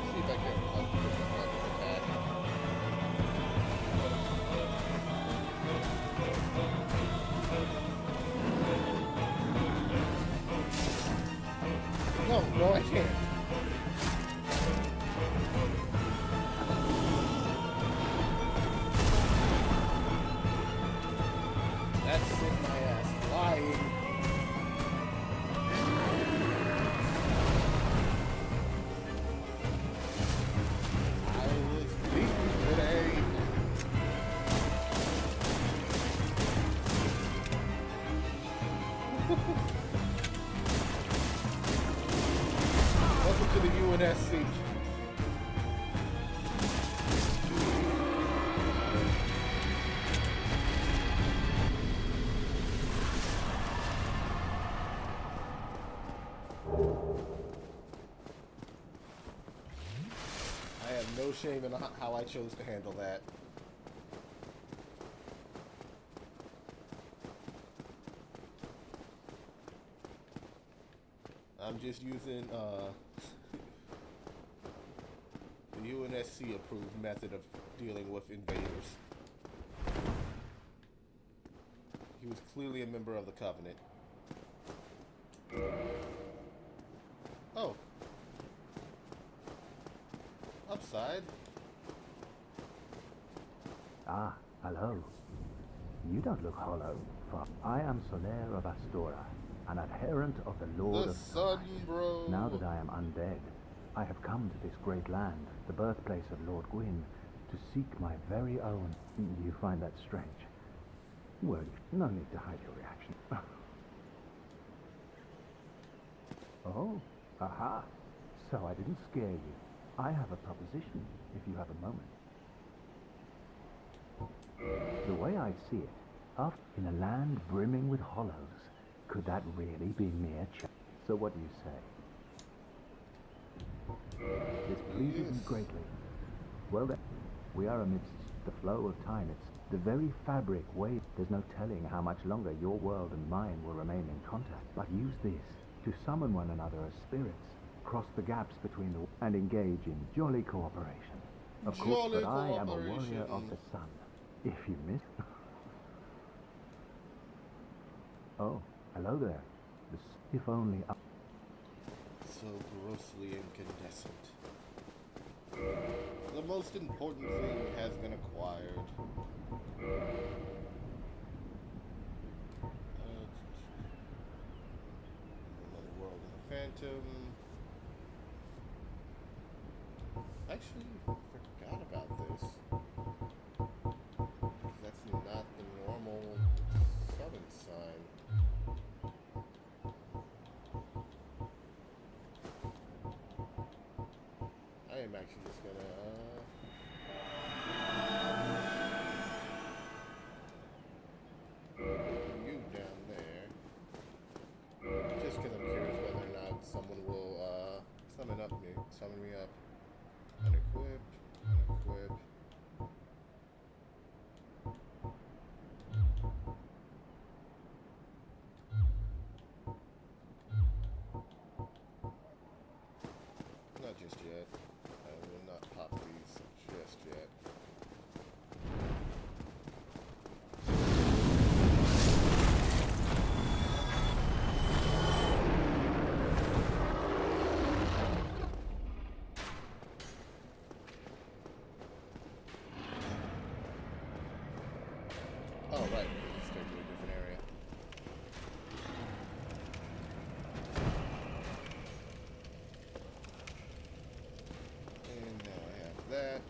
See if I can push the attack. No, I can't. That's in my ass. No shame in how I chose to handle that. I'm just using the UNSC approved method of dealing with invaders. He was clearly a member of the Covenant. Oh. Upside. Ah, hello. You don't look hollow. For I am Soler of Astora, an adherent of the Lord The of sun, Sunlight. bro. Now that I am undead, I have come to this great land, the birthplace of Lord Gwyn, to seek my very own. You find that strange? Well, no need to hide your reaction. Oh, aha. So I didn't scare you. I have a proposition, if you have a moment. The way I see it, up in a land brimming with hollows, could that really be mere chance? So what do you say? This pleases me greatly. Well then, we are amidst the flow of time. It's the very fabric way. There's no telling how much longer your world and mine will remain in contact. But use this to summon one another as spirits, cross the gaps between the and engage in jolly cooperation. Of course, but I am a warrior of the sun. If you miss. Oh, hello there. If only. So grossly incandescent. The most important thing has been acquired. Another world in the Phantom. Actually, I forgot about this. That's not the normal southern sign. I am actually just gonna you down there. Just because I'm curious whether or not someone will summon me up. Unequip, unequip. Not just yet. I will not pop these just yet. Oh, right. Let's go to a different area. And now I have that.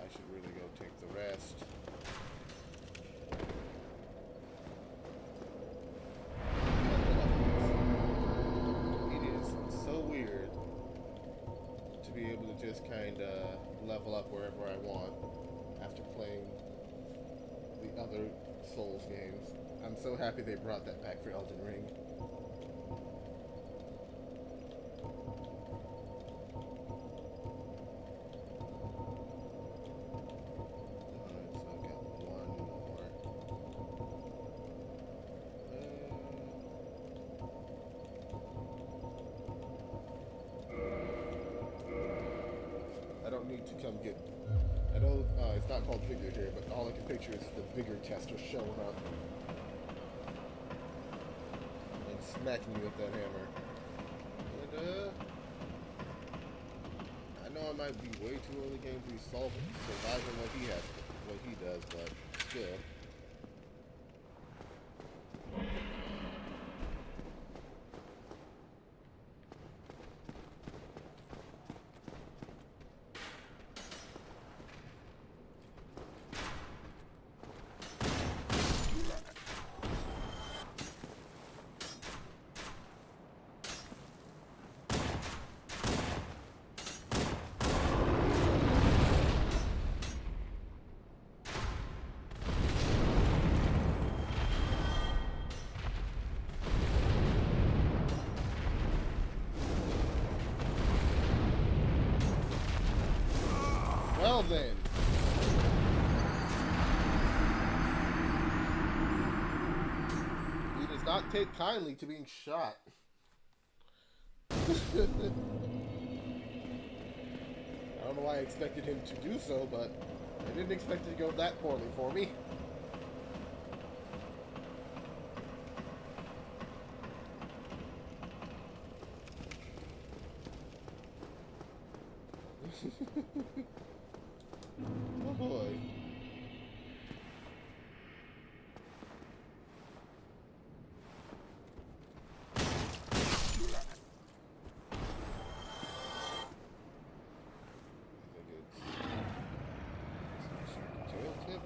I should really go take the rest. It is so weird to be able to just kind of level up wherever I want after playing the other Souls games. I'm so happy they brought that back for Elden Ring. Alright, so I've got one more. I don't need to come get. I know it's not called Vigor here, but all I can picture is the Vigor tester showing up and smacking me with that hammer. And I know I might be way too early game to be surviving what he does, but still. Well then. He does not take kindly to being shot. I don't know why I expected him to do so, but I didn't expect it to go that poorly for me. Oh boy. Tail tip.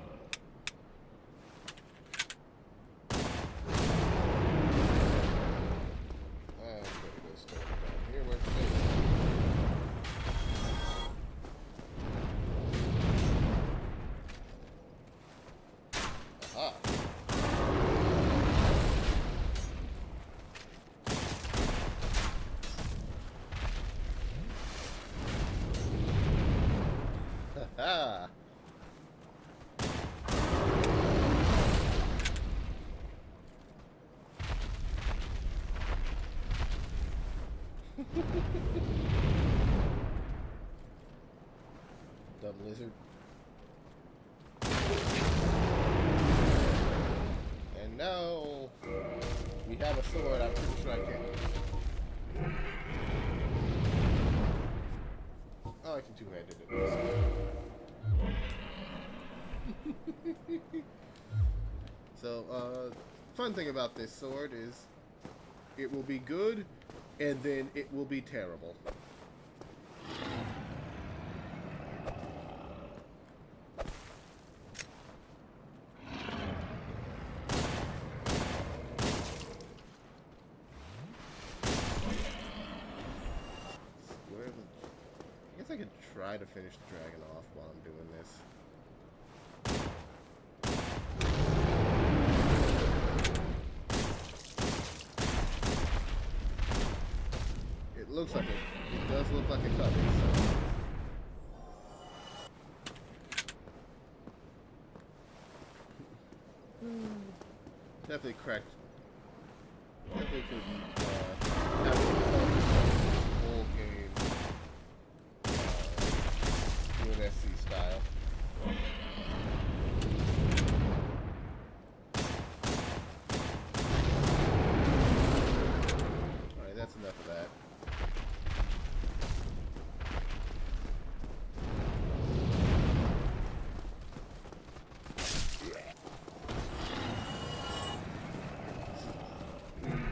I'm gonna go start down here where it's safe. Ah. Dumb lizard. And now we have a sword. I'm pretty sure I can. Oh, I can two-handed it. So, fun thing about this sword is it will be good, and then it will be terrible. I guess I could try to finish the dragon off while I'm doing this. It looks like it does look like a cut. So. Definitely cracked. Definitely could have some fun with full game UNSC style. Alright, that's enough of that.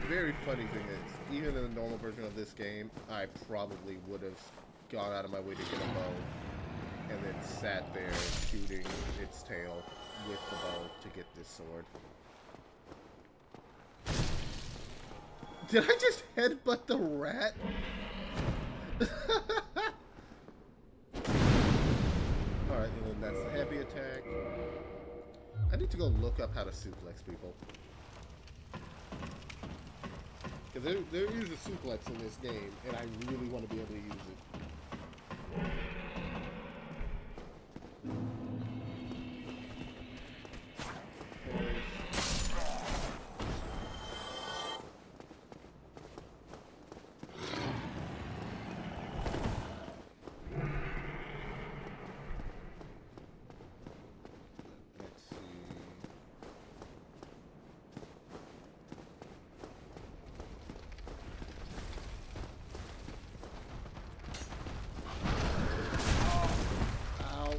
Very funny thing is, even in the normal version of this game, I probably would have gone out of my way to get a bow, and then sat there shooting its tail with the bow to get this sword. Did I just headbutt the rat? Alright, and then that's the heavy attack. I need to go look up how to suplex people. Because there is a suplex in this game, and I really want to be able to use it. Let's see. Ow.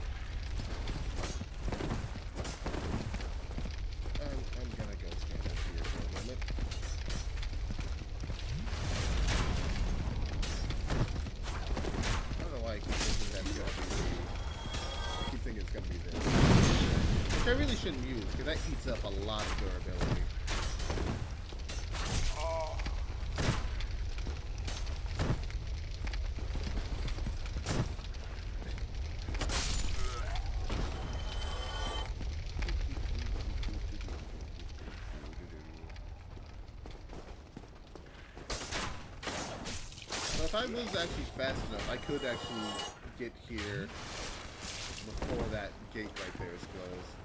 I'm gonna go stand up here for a moment. I don't know why I keep thinking that's gonna be I keep thinking it's gonna be this. Which I really shouldn't use, because that eats up a lot of durability. So if I was actually fast enough, I could actually get here before that gate right there is closed.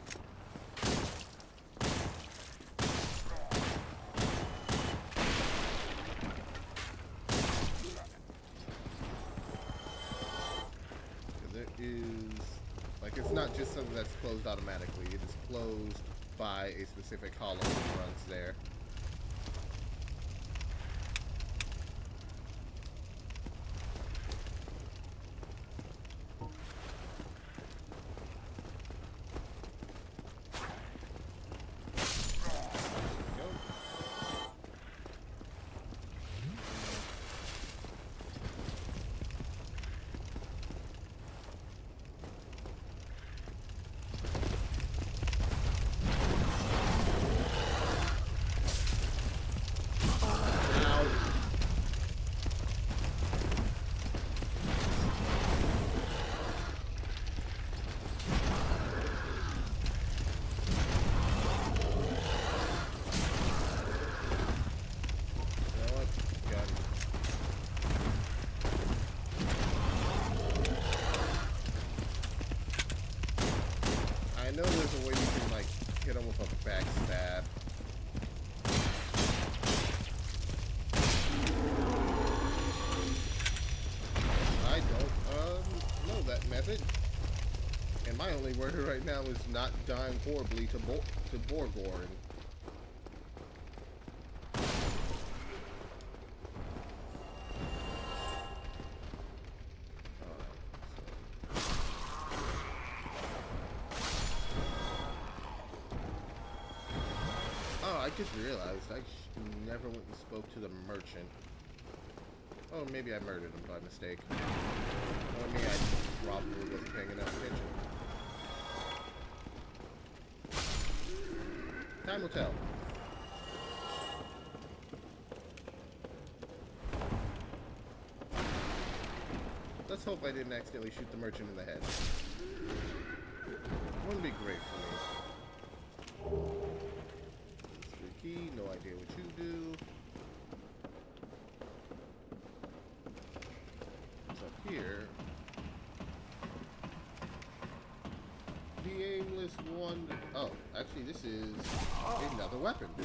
There is, like, it's not just something that's closed automatically. It is closed by a specific column that runs there. I know there's a way you can, like, hit him with a backstab. I don't know that method. And my only worry right now is not dying horribly to Borgorn. I just realized I never went and spoke to the merchant. Oh, maybe I murdered him by mistake. Or maybe I probably wasn't paying enough attention. Time will tell. Let's hope I didn't accidentally shoot the merchant in the head. Wouldn't be great for me. Key, no idea what you do. What's up here? The aimless one. Oh, actually, this is another weapon. I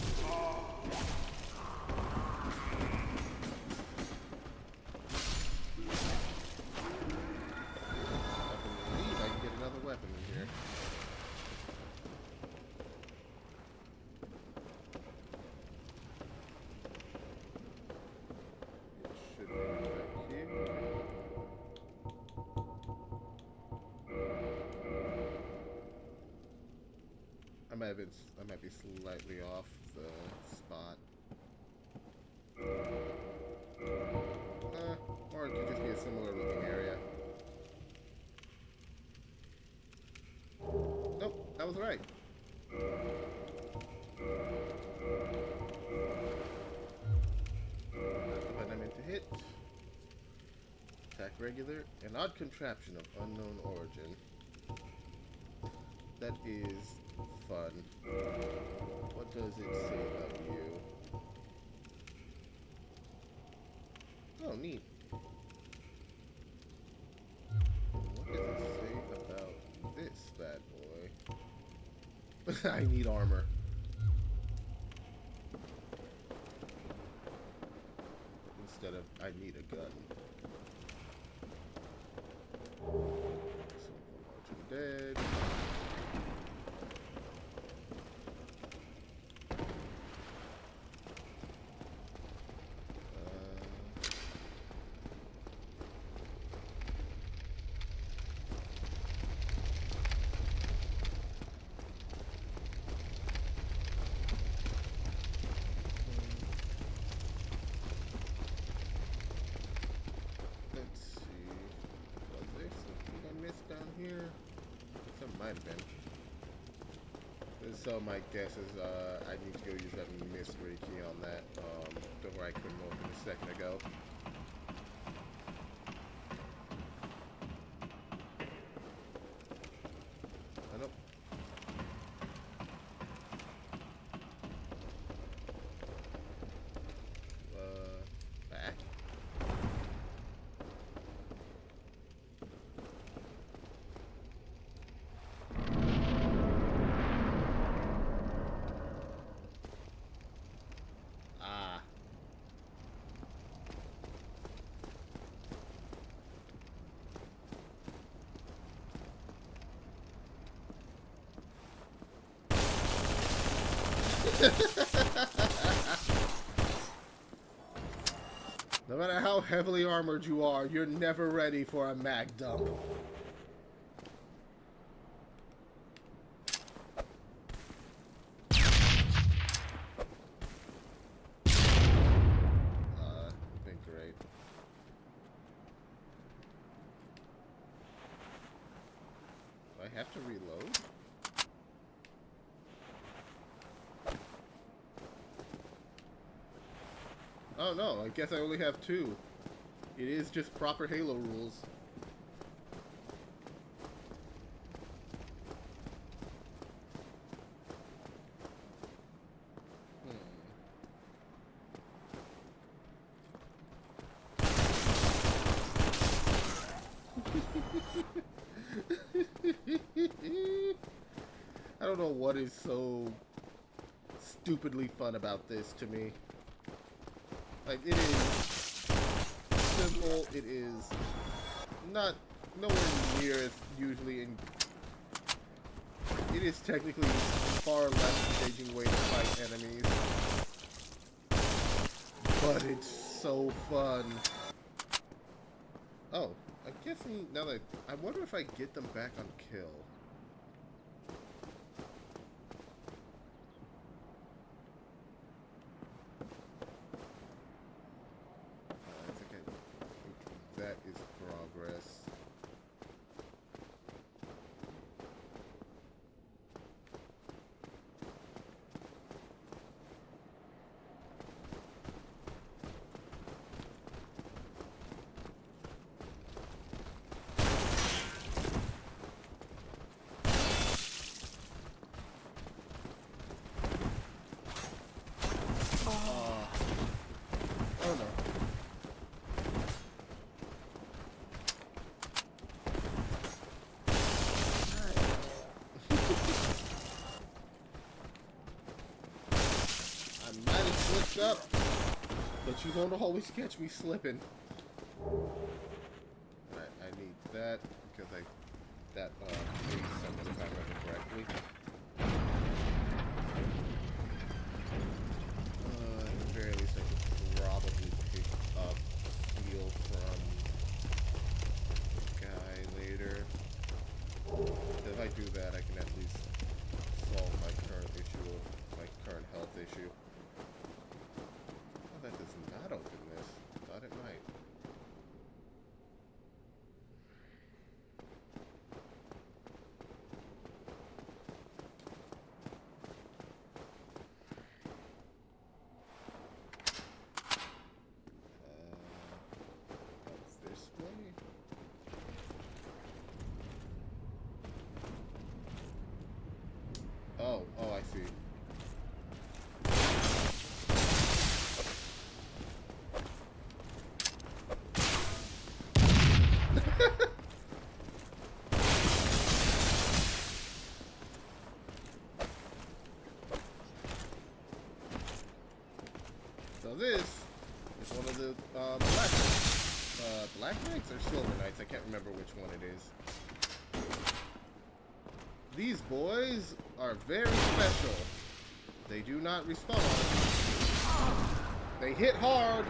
believe I can get another weapon in here. I might be slightly off the spot. Or it could just be a similar looking area. Nope, that was right. Not the button I meant to hit. Attack regular. An odd contraption of unknown origin. That is fun. What does it say about you? Oh, neat. What does it say about this bad boy? I need armor. Instead of, I need a gun. So, dead. Here? Some might have been. So my guess is I need to go use that mystery key on that door I couldn't open a second ago. Oh, nope. Back. No matter how heavily armored you are, you're never ready for a mag dump. Been great. Do I have to reload? Oh no, I guess I only have 2. It is just proper Halo rules. I don't know what is so stupidly fun about this to me. Like, it is simple, it is not nowhere near as usually in... It is technically a far less engaging way to fight enemies. But it's so fun. Oh, I guess now that... I wonder if I get them back on kill. That is progress. Oh no. I might have slipped up, but you won't always catch me slipping. I need that because that frees someone if I remember correctly. At the very least, I could probably pick up heal from the guy later. If I do that, I can at least solve my current issue of my current health issue. Oh, that does not open this. Thought it might. This way? Oh, I see. So this is one of the Black Knights or Silver Knights. I can't remember which one it is. These boys are very special. They do not respawn. They hit hard.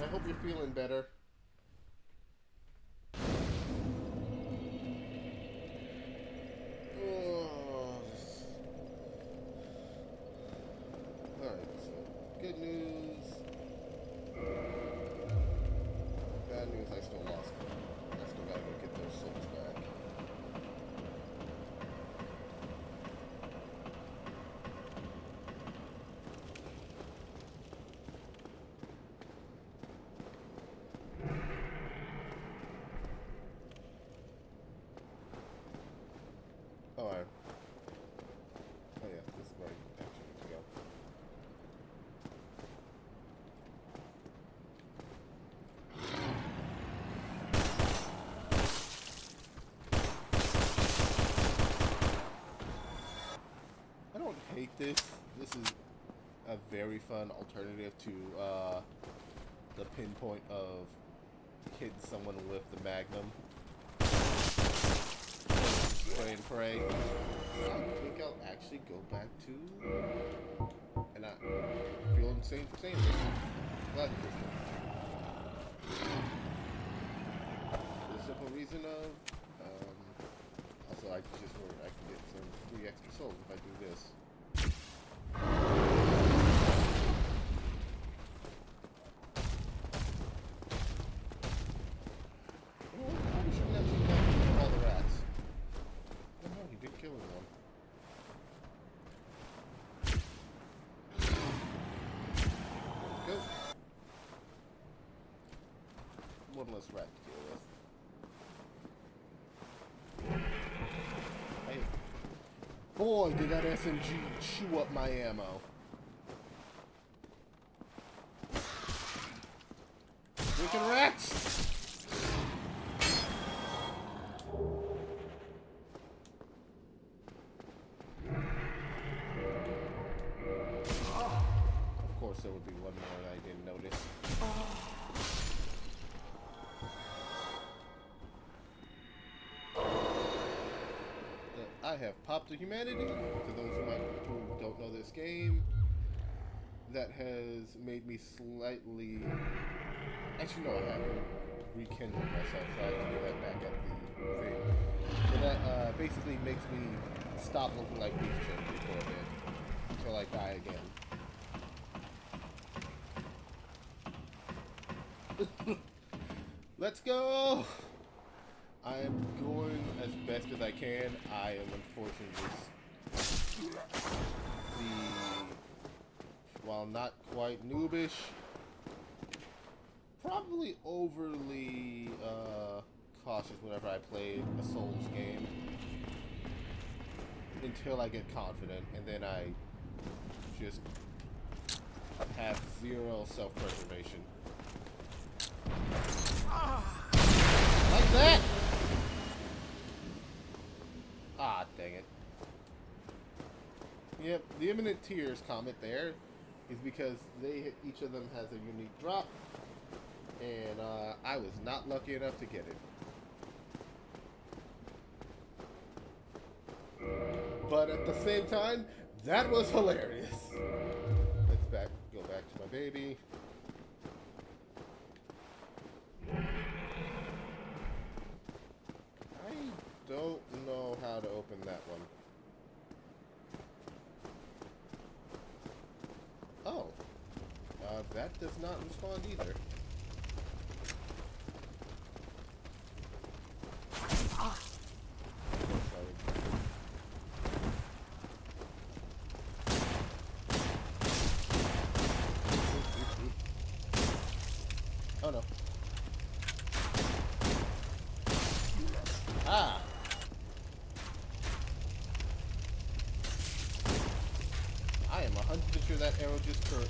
I hope you're feeling better. Alright, so good news. Bad news, I still lost them. I still gotta go get those souls back. Oh yeah, this is where I actually need to go. I don't hate this. This is a very fun alternative to the pinpoint of hitting someone with the Magnum. pray and pray. I think I'll actually go back to, and I feel insane for saying this, Blood Crystal. For the simple reason of, also I just worried I can get some free extra souls if I do this. Probably shouldn't have killed all the rats. Oh no, he did kill one. Go. One less rat to deal with. Hey. Boy, did that SMG chew up my ammo. Freaking rats! Of course there would be one more that I didn't notice. I have popped to humanity, to those who don't know this game. That has made me slightly... Actually, no, I haven't rekindled myself, so I have to do that back at the thing. But that basically makes me stop looking like beef jerky for a bit, until I die again. Let's go! I am going as best as I can. I am unfortunately while not quite noobish, probably overly cautious whenever I play a Souls game until I get confident, and then I just have zero self-preservation. Like that! Ah, dang it. Yep, the Imminent Tears comment there is because each of them has a unique drop, and I was not lucky enough to get it. But at the same time, that was hilarious. Let's go back to my baby. I don't know how to open that one. Oh. That does not respond either. Oh no. Ah! I am 100% sure that arrow just curved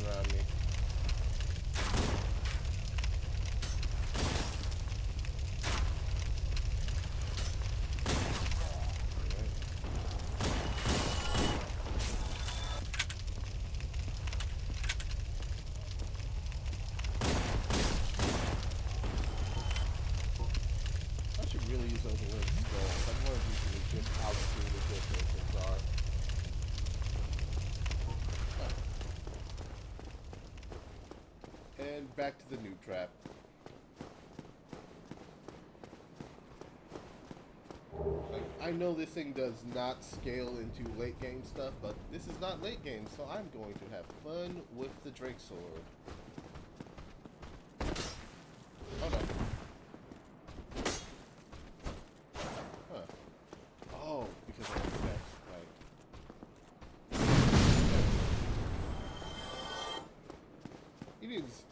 around me. I should really use those wings skulls. I'm more usually just out through the distance are. And back to the noob trap. Like, I know this thing does not scale into late game stuff, but this is not late game, so I'm going to have fun with the Drake Sword. Oh no. Huh. Oh, because of the steps, right. It is,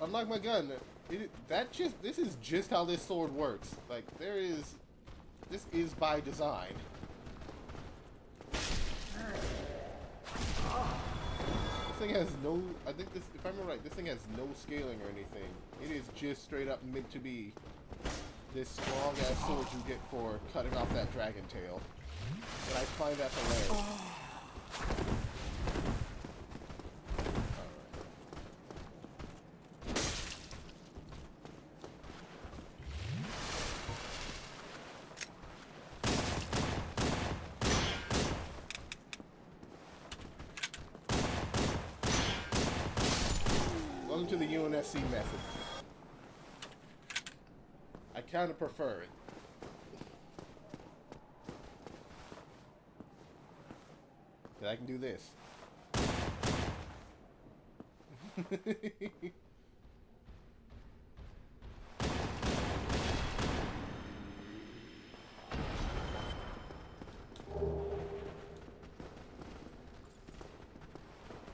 unlike my gun, this is just how this sword works. Like, this is by design. This thing has no, I think this, if I remember right, this thing has no scaling or anything. It is just straight up meant to be this strong ass sword you get for cutting off that dragon tail. And I find that hilarious. Welcome to the UNSC method. I kind of prefer it. But I can do this.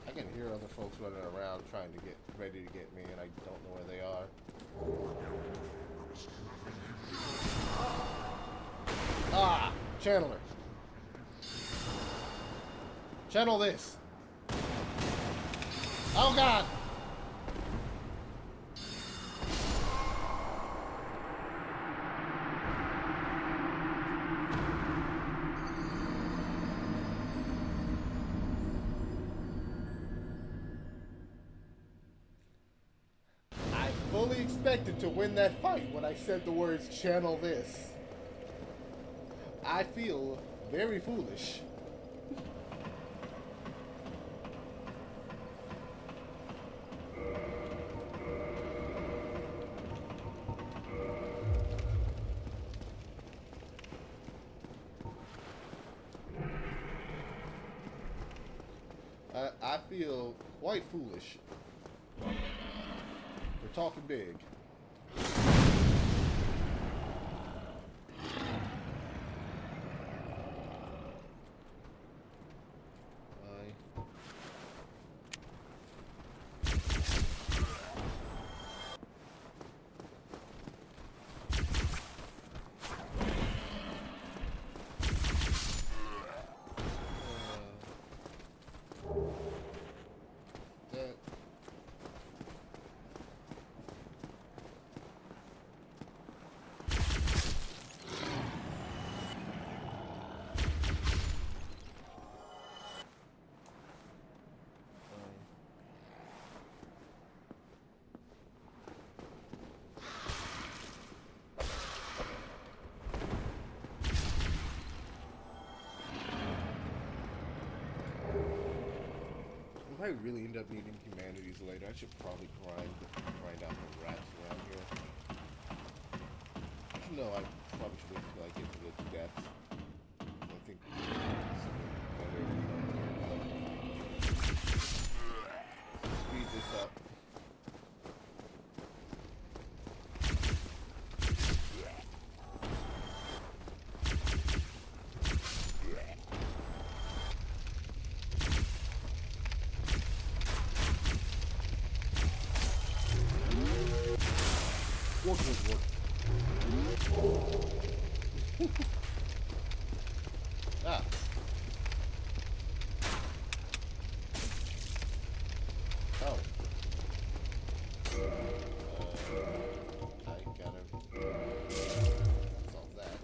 I can hear other folks running around trying to get ready to get me, and I don't know where they are. Ah! Channeler. Channel this. Oh god! I fully expected to win that fight when I said the words channel this. I feel very foolish. I feel quite foolish. We're talking big. If I really end up needing humanities later, I should probably grind out the rats around here. No, I probably should wait until I get to the depths. I think speed this up. Work. Ah. Oh. I gotta solve that.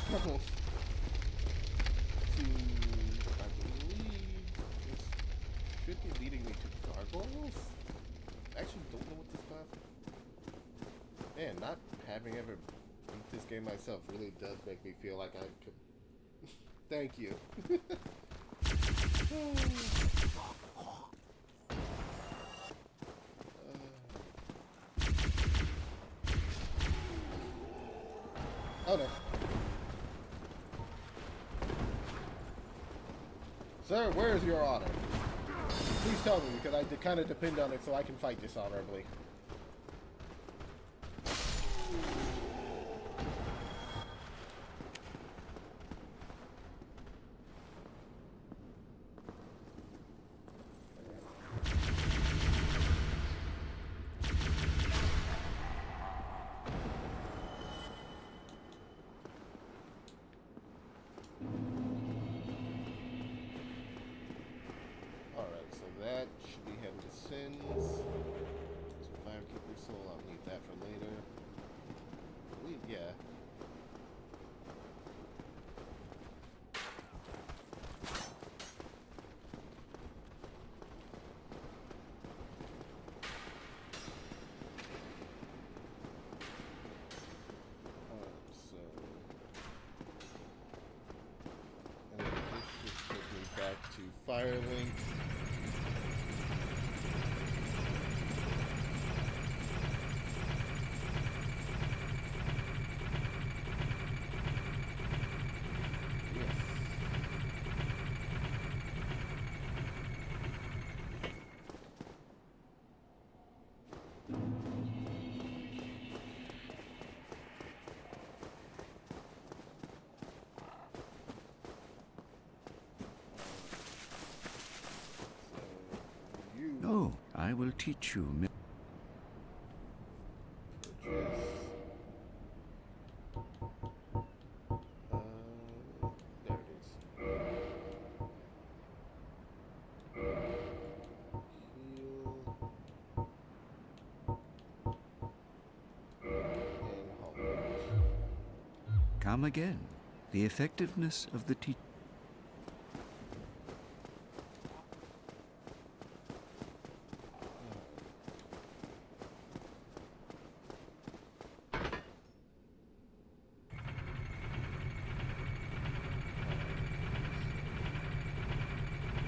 Struggles to, I believe, this should be leading me to gargoyles? I actually don't know what this path. Man, not having ever beat this game myself really does make me feel like I could. Thank you. Oh no. Sir, where is your honor? Please tell me, because I kind of depend on it so I can fight dishonorably. That should be heading to Sins. So Firekeeper's Soul, I'll need that for later. I believe, yeah. Firelink. Oh, I will teach you. There it is. Heal. And halt. Come again. The effectiveness of the teach.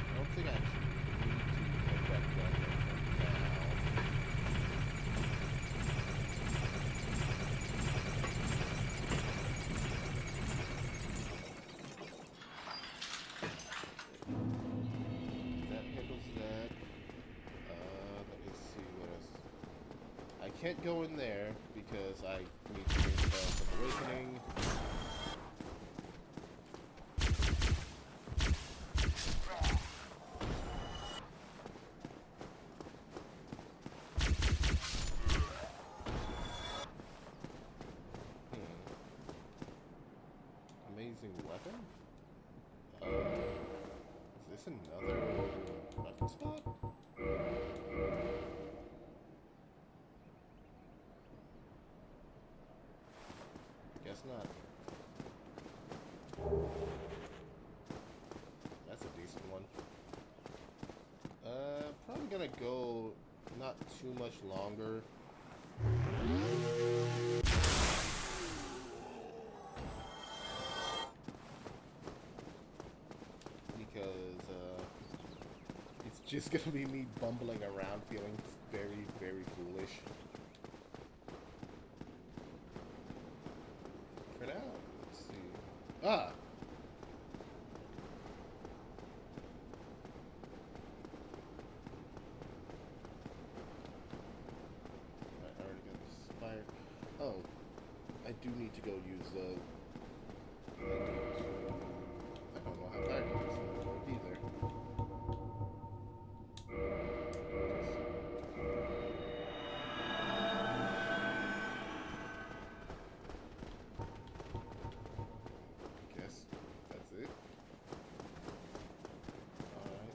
I don't think I actually need to get that done for now. That handles that. Let me see what else. I can't go in there because I need to bring Spells of Awakening. Amazing weapon? Is this another weapon spot? Guess not. That's a decent one. Probably gonna go not too much longer. Because it's just gonna be me bumbling around feeling very, very foolish. For now, let's see. Ah! I already got this fire. Oh, I do need to go use the... I don't know how fire can this work either. Guess that's it. Alright.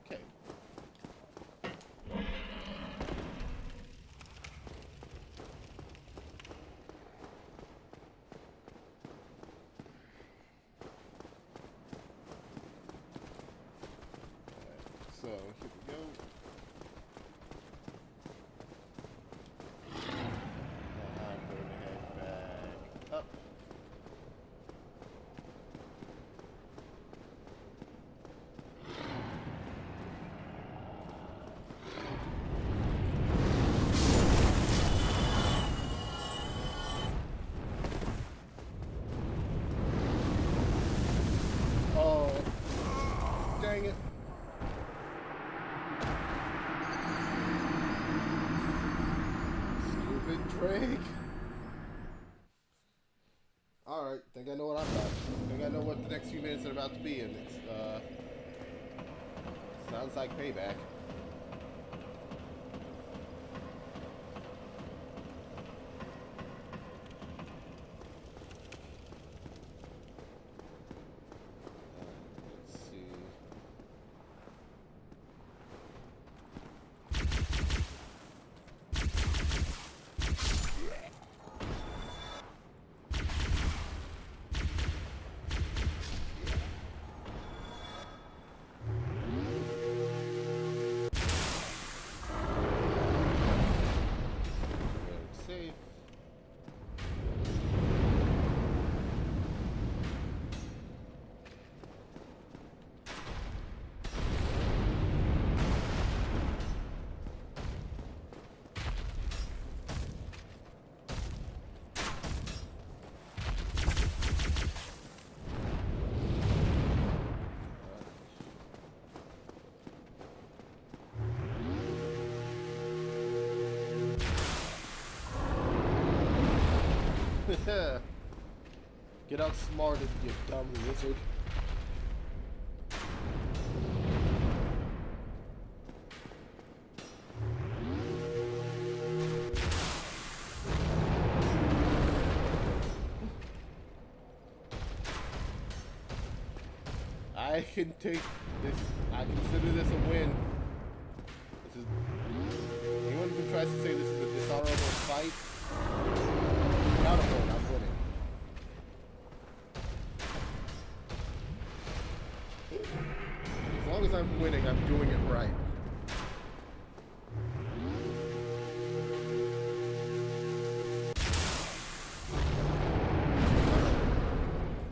Okay. So here we go. Now I'm going to head back up. Oh, dang it. Stupid Drake. Alright, think I know what I'm about. Think I know what the next few minutes are about to be, and it's, sounds like payback. Let's see. Get outsmarted, you dumb lizard. I can take this. I consider this a win. This is. Anyone who tries to say this is a dishonorable fight, not a win. I'm winning. As long as I'm winning, I'm doing it right.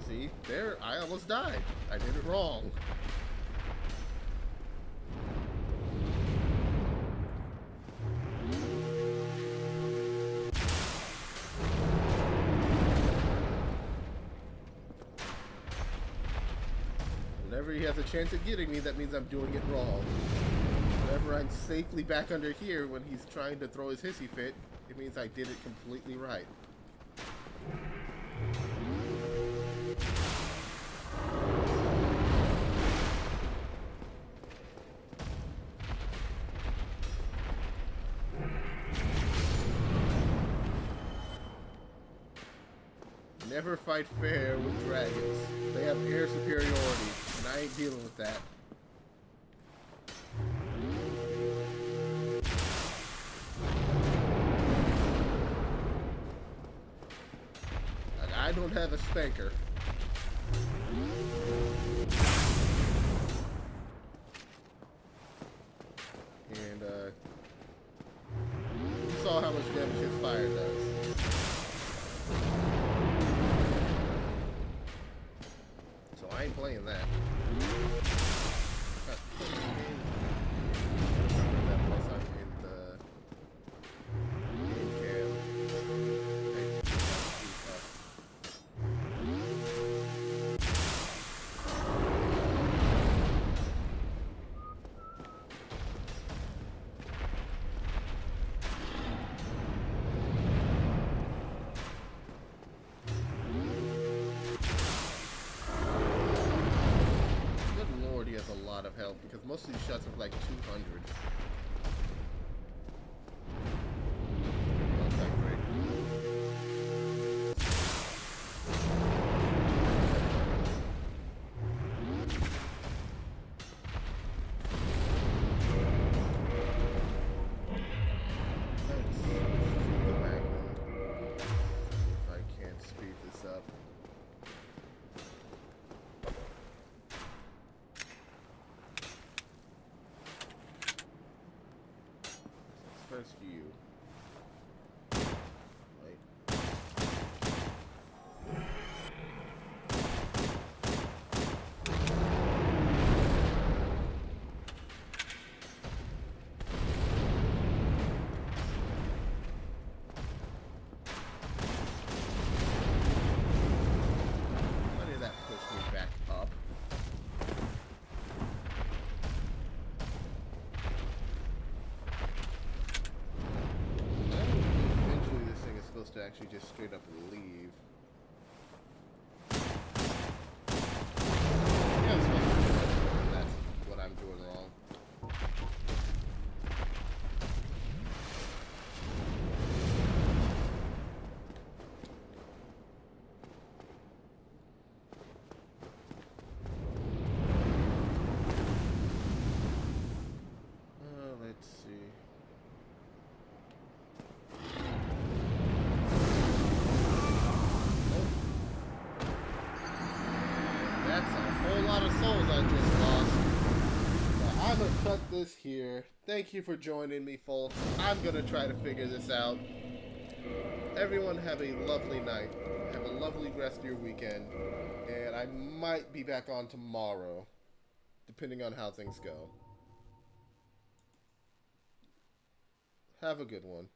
See, there, I almost died. I did it wrong. Whenever he has a chance at getting me, that means I'm doing it wrong. Whenever I'm safely back under here when he's trying to throw his hissy fit, it means I did it completely right. Never fight fair with dragons. They have air superiority, and I ain't dealing with that. And I don't have a spanker. And, you saw how much damage his fire does. I ain't playing that. That plus I'm in the game cam. He has a lot of health because most of these shots are like 200. Not that great. Let's shoot the magnum. If I can't speed this up. First you. Wait. Why did that push me back up? Supposed to actually just straight up leave. Yeah, I'm supposed to do that. That's what I'm doing wrong. Let's see. A lot of souls I just lost. But I'm gonna cut this here. Thank you for joining me, folks. I'm gonna try to figure this out. Everyone have a lovely night. Have a lovely rest of your weekend. And I might be back on tomorrow, depending on how things go. Have a good one.